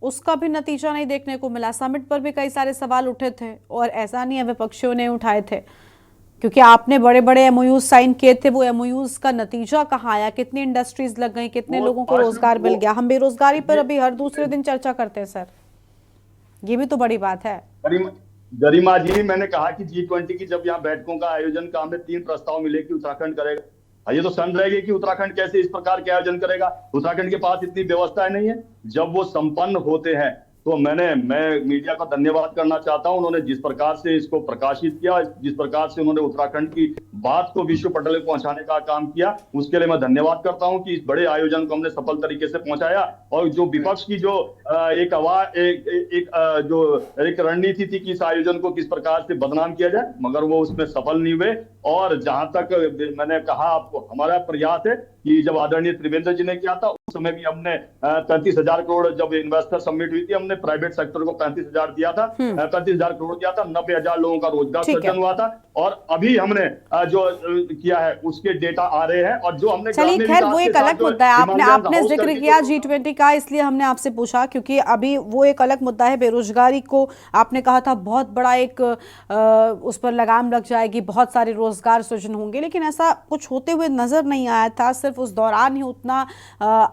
उसका भी नतीजा नहीं देखने को मिला। समिट पर भी कई सारे सवाल उठे थे और ऐसा नहीं है विपक्षियों ने उठाए थे, क्योंकि आपने बड़े बड़े एमओयूज साइन किए थे, वो एमओयूज का नतीजा कहाँ आया, कितनी इंडस्ट्रीज लग गई, कितने लोगों को रोजगार मिल गया। हम बेरोजगारी पर अभी हर दूसरे दिन चर्चा करते हैं सर, ये भी तो बड़ी बात है। गरिमा जी, मैंने कहा कि G20 की जब यहाँ बैठकों का आयोजन का हमें 3 प्रस्ताव मिले कि उत्तराखंड करेगा। ये तो सन रहेगी कि उत्तराखंड कैसे इस प्रकार के आयोजन करेगा, उत्तराखंड के पास इतनी व्यवस्थाएं नहीं है। जब वो संपन्न होते हैं तो मैं मीडिया का धन्यवाद करना चाहता हूं, उन्होंने जिस प्रकार से इसको प्रकाशित किया, जिस प्रकार से उन्होंने उत्तराखंड की बात को विश्व पटल में पहुंचाने का काम किया, उसके लिए मैं धन्यवाद करता हूं कि इस बड़े आयोजन को हमने सफल तरीके से पहुंचाया। और जो विपक्ष की जो एक रणनीति थी कि इस आयोजन को किस प्रकार से बदनाम किया जाए, मगर वो उसमें सफल नहीं हुए। और जहां तक मैंने कहा आपको, हमारा प्रयास है कि जब आदरणीय त्रिवेंद्र जी ने किया था उस समय भी हमने 35,000 करोड़, जब इन्वेस्टर समिट हुई थी, हमने प्राइवेट सेक्टर को 35,000 दिया था, 35,000 करोड़ दिया था, 90,000 लोगों का रोजगार सृजन हुआ था। और अभी हमने जो किया है उसके डेटा आ रहे हैं, और जो हमने चलिए खैर वो एक अलग मुद्दा है। आपने जिक्र किया G20 का, इसलिए हमने आपसे पूछा क्योंकि अभी वो एक अलग मुद्दा है। बेरोजगारी को आपने कहा था बहुत बड़ा एक उस पर लगाम लग जाएगी, बहुत सारे रोजगार सृजन होंगे, लेकिन ऐसा कुछ होते हुए नजर नहीं आया था। सिर्फ उस दौरान ही उतना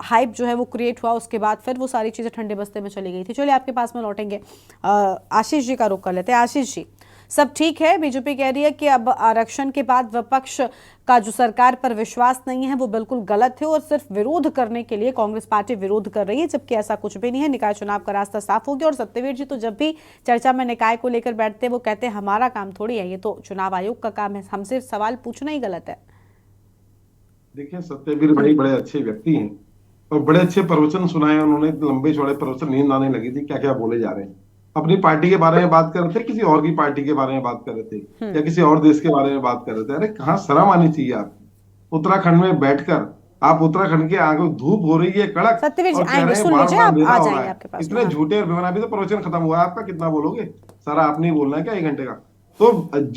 हाइप जो है वो क्रिएट हुआ, उसके बाद फिर वो सारी चीजें ठंडे बस्ते में चली गई थी। चलिए आपके पास में लौटेंगे, आशीष जी का रुख कर लेते हैं। आशीष जी, सब ठीक है, बीजेपी कह रही है कि अब आरक्षण के बाद विपक्ष का जो सरकार पर विश्वास नहीं है वो बिल्कुल गलत है और सिर्फ विरोध करने के लिए कांग्रेस पार्टी विरोध कर रही है, जबकि ऐसा कुछ भी नहीं है। निकाय चुनाव का रास्ता साफ हो गया। और सत्यवीर जी तो जब भी चर्चा में निकाय को लेकर बैठते हैं वो कहते हैं हमारा काम थोड़ी है, ये तो चुनाव आयोग का काम है, हमसे सवाल पूछना ही गलत है। देखिए, सत्यवीर भाई बड़े अच्छे व्यक्ति हैं और बड़े अच्छे प्रवचन सुनाए उन्होंने, लंबे चौड़े प्रवचन, नींद आने लगी थी क्या क्या बोले जा रहे हैं। अपनी पार्टी के बारे में बात कर रहे थे, किसी और की पार्टी के बारे में बात कर रहे थे, या किसी और देश के बारे में बात कर रहे थे। अरे कहाँ शर्म आनी चाहिए आपको। उत्तराखंड में बैठकर आप उत्तराखंड के आगे धूप हो रही है कड़क, सत्यवीर जी और कह रहे आएंगे, हैं सुन बार लीजिए, बार आप अंधेरा आ हो जाएंगे रहा है। आपके पास। इतने झूठे और बेवना, भी तो प्रवचन खत्म हुआ है आपका, कितना बोलोगे? सारा आपने ही बोलना है क्या 1 घंटे का? तो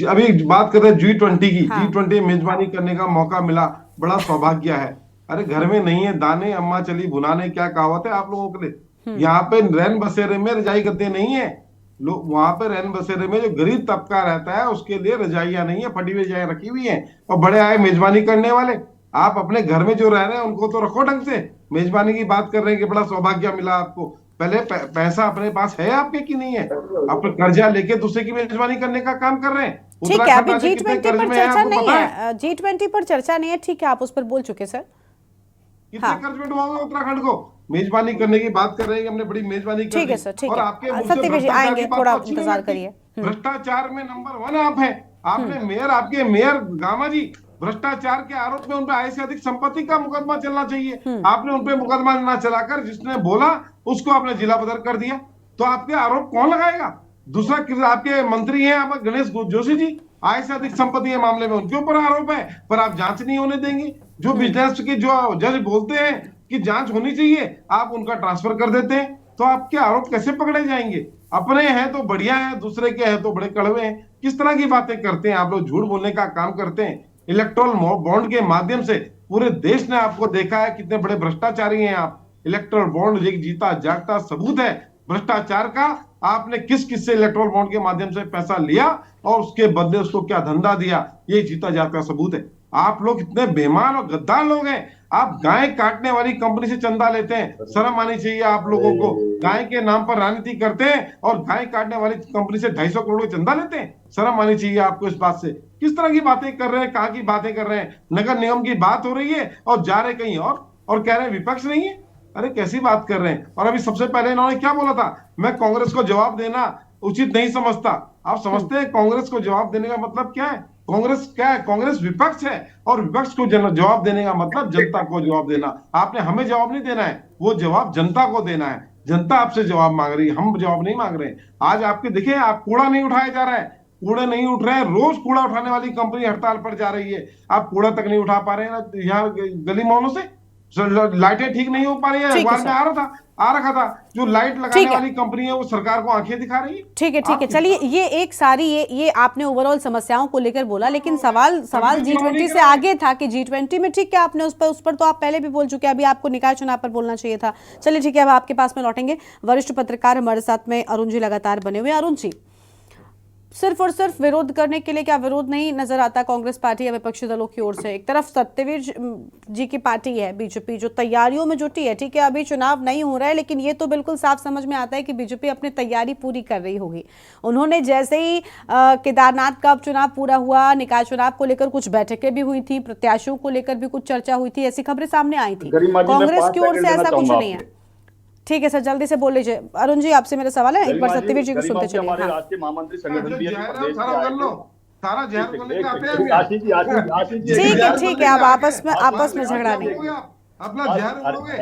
अभी बात कर रहे हैं G20 की। G20 मेजबानी करने का मौका मिला, बड़ा सौभाग्य है। अरे घर में नहीं है दाने, अम्मा चली भुनाने, क्या कहावत है आप लोगों के लिए। यहाँ पे रैन बसेरे में रजाई गद्दे नहीं है। लोग वहां पे रैन बसेरे में जो गरीब तबका रहता है उसके लिए रजाइयां नहीं है, फटी हुई रजाइयां रखी हुई हैं, और बड़े आए मेजबानी करने वाले। आप अपने घर में जो रह रहे हैं उनको तो रखो ढंग से। मेजबानी की बात कर रहे हैं कि बड़ा सौभाग्य मिला आपको। पहले पैसा अपने पास है आपके कि नहीं है? आप कर्जा लेके दूसरे की मेजबानी करने का काम कर रहे हैं। ठीक है, अभी G20 पर चर्चा नहीं है, G20 पर चर्चा नहीं है, ठीक है, आप उस पर बोल चुके सर। कितने कर्ज में डुबाओगे उत्तराखंड को? मेजबानी करने की बात कर रहे हैं कि हमने बड़ी मेजबानी कर ठीक है सर, ठीक और है। आपके सत्यवीर जी आएंगे, थोड़ा इंतजार करिए। भ्रष्टाचार में नंबर 1 आप हैं। आपने मेयर, आपके मेयर गामा जी भ्रष्टाचार के आरोप में उन पर आय से अधिक संपत्ति का मुकदमा चलना चाहिए। आपने उन पर मुकदमा न चलाकर जिसने बोला उसको आपने जिला बदर कर दिया। तो आपके आरोप कौन लगाएगा? दूसरा आपके मंत्री हैं आप गणेश जोशी जी, आय से अधिक संपत्ति के मामले में उनके ऊपर आरोप है, पर आप जांच नहीं होने देंगे। जो बिजनेस के जो जज बोलते हैं कि जांच होनी चाहिए, आप उनका ट्रांसफर कर देते हैं। तो आपके आरोप कैसे पकड़े जाएंगे? अपने हैं तो बढ़िया है, दूसरे के हैं तो बड़े कड़वे हैं। किस तरह की बातें करते हैं आप लोग? झूठ बोलने का काम करते हैं। इलेक्टोरल बॉन्ड के माध्यम से पूरे देश ने आपको देखा है कितने बड़े भ्रष्टाचारी हैं आप। इलेक्टोरल बॉन्ड एक जीता जागता सबूत है भ्रष्टाचार का। आपने किस किस से इलेक्टोरल बॉन्ड के माध्यम से पैसा लिया और उसके बदले उसको क्या धंधा दिया, ये जीता जागता सबूत है। आप लोग इतने बेईमान और गद्दार लोग हैं। आप गाय काटने वाली कंपनी से चंदा लेते हैं, शर्म आनी चाहिए आप लोगों को। गाय के नाम पर राजनीति करते हैं और गाय काटने वाली कंपनी से 250 करोड़ चंदा लेते हैं, शर्म आनी चाहिए आपको इस बात से। किस तरह की बातें कर रहे हैं, कहाँ की बातें कर रहे हैं? नगर निगम की बात हो रही है और जा रहे कहीं और कह रहे हैं विपक्ष नहीं है। अरे कैसी बात कर रहे हैं? और अभी सबसे पहले इन्होंने क्या बोला था, मैं कांग्रेस को जवाब देना उचित नहीं समझता। आप समझते हैं कांग्रेस को जवाब देने का मतलब क्या है? कांग्रेस क्या है? कांग्रेस विपक्ष है और विपक्ष को जवाब देने का मतलब जनता को जवाब देना। आपने हमें जवाब नहीं देना है, वो जवाब जनता को देना है। जनता आपसे जवाब मांग रही है, हम जवाब नहीं मांग रहे हैं। आज आपके देखिए, आप कूड़ा नहीं उठाया जा रहा है, कूड़े नहीं उठ रहे हैं। रोज कूड़ा उठाने वाली कंपनी हड़ताल पर जा रही है, आप कूड़ा तक नहीं उठा पा रहे हैं यहाँ गली मोहल्लों से। लाइटें ठीक नहीं हो पा रही है, अखबार में आ रखा था जो लाइट लगाने वाली कंपनी है वो सरकार को आंखें दिखा रही है। ठीक है, चलिए ये एक सारी ये आपने ओवरऑल समस्याओं को लेकर बोला, लेकिन सवाल G20 से आगे था कि G20 में ठीक है आपने उस पर तो आप पहले भी बोल चुके हैं, अभी आपको निकाय चुनाव पर बोलना चाहिए था। चलिए ठीक है, अब आपके पास में लौटेंगे। वरिष्ठ पत्रकार हमारे साथ में अरुण जी लगातार बने हुए। अरुण जी, सिर्फ और सिर्फ विरोध करने के लिए क्या विरोध नहीं नजर आता कांग्रेस पार्टी या विपक्षी दलों की ओर से? एक तरफ सत्यवीर जी की पार्टी है बीजेपी, जो तैयारियों में जुटी है। ठीक है, अभी चुनाव नहीं हो रहा है, लेकिन ये तो बिल्कुल साफ समझ में आता है कि बीजेपी अपनी तैयारी पूरी कर रही होगी। उन्होंने जैसे ही केदारनाथ का चुनाव पूरा हुआ, निकाय चुनाव को लेकर कुछ बैठकें भी हुई थी, प्रत्याशियों को लेकर भी कुछ चर्चा हुई थी, ऐसी खबरें सामने आई थी। कांग्रेस की ओर से ऐसा कुछ नहीं है। ठीक है सर, जल्दी से बोल लीजिए। अरुण जी, आपसे मेरा सवाल है, एक बार सत्यवीर जी को सुनते चलिए। हमारे राष्ट्रीय महामंत्री संगठन भी ठीक है, अब आपस में झगड़ा नहीं। अपना जहर बोलोगे,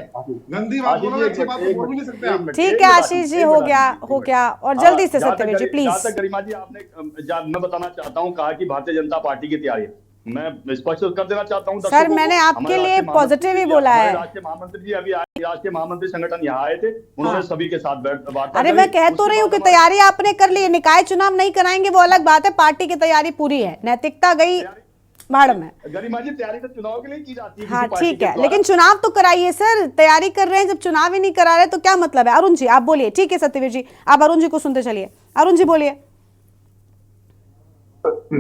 गंदी बात बोलोगे, अच्छी बात बोल भी नहीं सकते आप। ठीक है आशीष जी, हो गया और जल्दी से सत्यवीर जी प्लीज। गरिमा जी, आपने मैं बताना चाहता हूँ कहा कि भारतीय जनता पार्टी की तैयारी, मैं स्पष्ट कर देना चाहता हूँ सर, मैंने आपके लिए पॉजिटिव ही बोला है। राष्ट्रीय महामंत्री जी अभी राष्ट्रीय महामंत्री संगठन यहाँ आए थे, उन्होंने सभी के साथ वार्ता अरे करी। मैं कह तो रही हूँ कि तैयारी आपने कर ली है, निकाय चुनाव नहीं कराएंगे वो अलग बात है, पार्टी की तैयारी पूरी है, नैतिकता गई भाड़ में। गरिमा जी, तैयारी तो चुनाव के लिए की जाती है। हाँ ठीक है, लेकिन चुनाव तो कराइए सर, तैयारी कर रहे हैं, जब चुनाव ही नहीं करा रहे तो क्या मतलब है। अरुण जी आप बोलिए। ठीक है सत्यवीर जी, आप अरुण जी को सुनते चलिए। अरुण जी बोलिए।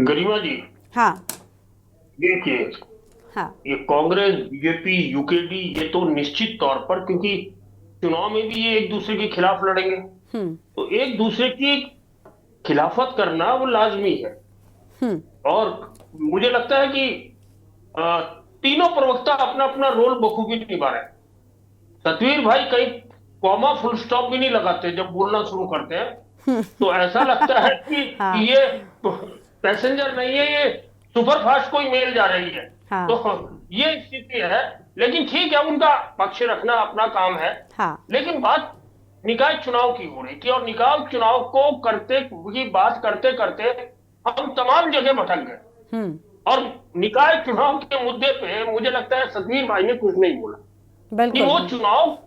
गरिमा जी, हाँ देखिए, हाँ ये कांग्रेस, बीजेपी, यूकेडी, ये तो निश्चित तौर पर, क्योंकि चुनाव में भी ये एक दूसरे के खिलाफ लड़ेंगे, तो एक दूसरे की खिलाफत करना वो लाजमी है। और मुझे लगता है कि तीनों प्रवक्ता अपना अपना रोल बखूबी निभा रहे हैं। सतवीर भाई कहीं कॉमा फुल स्टॉप भी नहीं लगाते जब बोलना शुरू करते हैं, तो ऐसा लगता है कि ये पैसेंजर नहीं है, ये सुपरफास्ट कोई मेल जा रही है। तो ये स्थिति है, लेकिन ठीक है, उनका पक्ष रखना अपना काम है। लेकिन बात निकाय चुनाव की हो रही थी, और निकाय चुनाव को करते की बात करते करते हम तमाम जगह भटक गए, और निकाय चुनाव के मुद्दे पे मुझे लगता है सतवीर भाई ने कुछ नहीं बोला कि वो चुनाव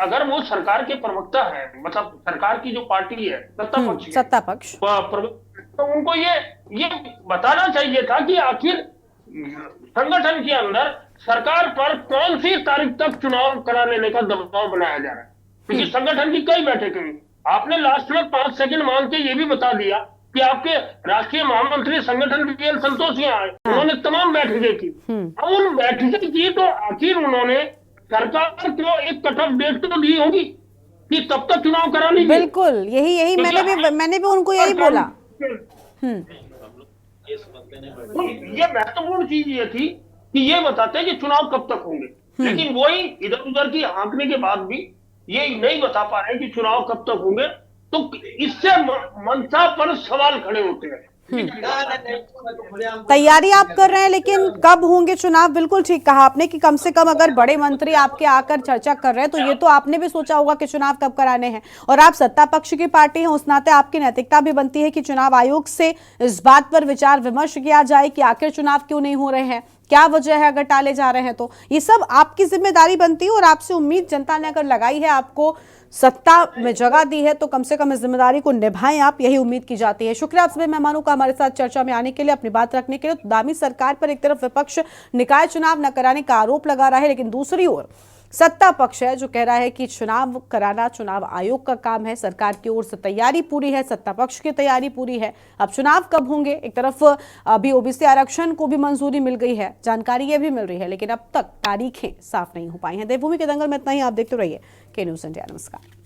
अगर वो सरकार के प्रवक्ता है, मतलब सरकार की जो पार्टी है सत्ता पक्ष, तो उनको ये बताना चाहिए था कि आखिर संगठन के अंदर सरकार पर कौन सी तारीख तक चुनाव करा लेने का दबाव बनाया जा रहा है, क्योंकि संगठन की कई बैठकें हुई। आपने लास्ट में 5 सेकंड मांग के ये भी बता दिया कि आपके राष्ट्रीय महामंत्री संगठन बीएल संतोष यहाँ आए, उन्होंने तमाम बैठकें की। अब उन बैठकें की तो आखिर उन्होंने सरकार को एक कट ऑफ डेट तो दी होगी कि तब तक चुनाव करा लीजिए। बिल्कुल, यही मैंने भी उनको यही बोला। तो ये महत्वपूर्ण चीज ये थी कि ये बताते कि चुनाव कब तक होंगे, लेकिन वही इधर उधर की आंकने के बाद भी ये नहीं बता पा रहे कि चुनाव कब तक होंगे, तो इससे मनसा पर सवाल खड़े होते हैं। तैयारी आप कर रहे हैं, लेकिन कब होंगे चुनाव, बिल्कुल ठीक कहा आपने कि कम से कम अगर बड़े मंत्री आपके आकर चर्चा कर रहे हैं तो ये तो आपने भी सोचा होगा कि चुनाव कब कराने हैं, और आप सत्ता पक्ष की पार्टी हैं, उस नाते आपकी नैतिकता भी बनती है कि चुनाव आयोग से इस बात पर विचार विमर्श किया जाए कि आखिर चुनाव क्यों नहीं हो रहे हैं, क्या वजह है, अगर टाले जा रहे हैं तो ये सब आपकी जिम्मेदारी बनती है। और आपसे उम्मीद जनता ने अगर लगाई है, आपको सत्ता में जगह दी है, तो कम से कम इस जिम्मेदारी को निभाएं आप, यही उम्मीद की जाती है। शुक्रिया आप सभी मेहमानों का हमारे साथ चर्चा में आने के लिए, अपनी बात रखने के लिए। तो दामी सरकार पर एक तरफ विपक्ष निकाय चुनाव न कराने का आरोप लगा रहा है, लेकिन दूसरी ओर सत्ता पक्ष है जो कह रहा है कि चुनाव कराना चुनाव आयोग का काम है, सरकार की ओर से तैयारी पूरी है, सत्ता पक्ष की तैयारी पूरी है। अब चुनाव कब होंगे, एक तरफ अभी ओबीसी आरक्षण को भी मंजूरी मिल गई है, जानकारी ये भी मिल रही है, लेकिन अब तक तारीखें साफ नहीं हो पाई हैं। देवभूमि के दंगल में इतना ही। आप देखते रहिए के न्यूज़ इंडिया। नमस्कार।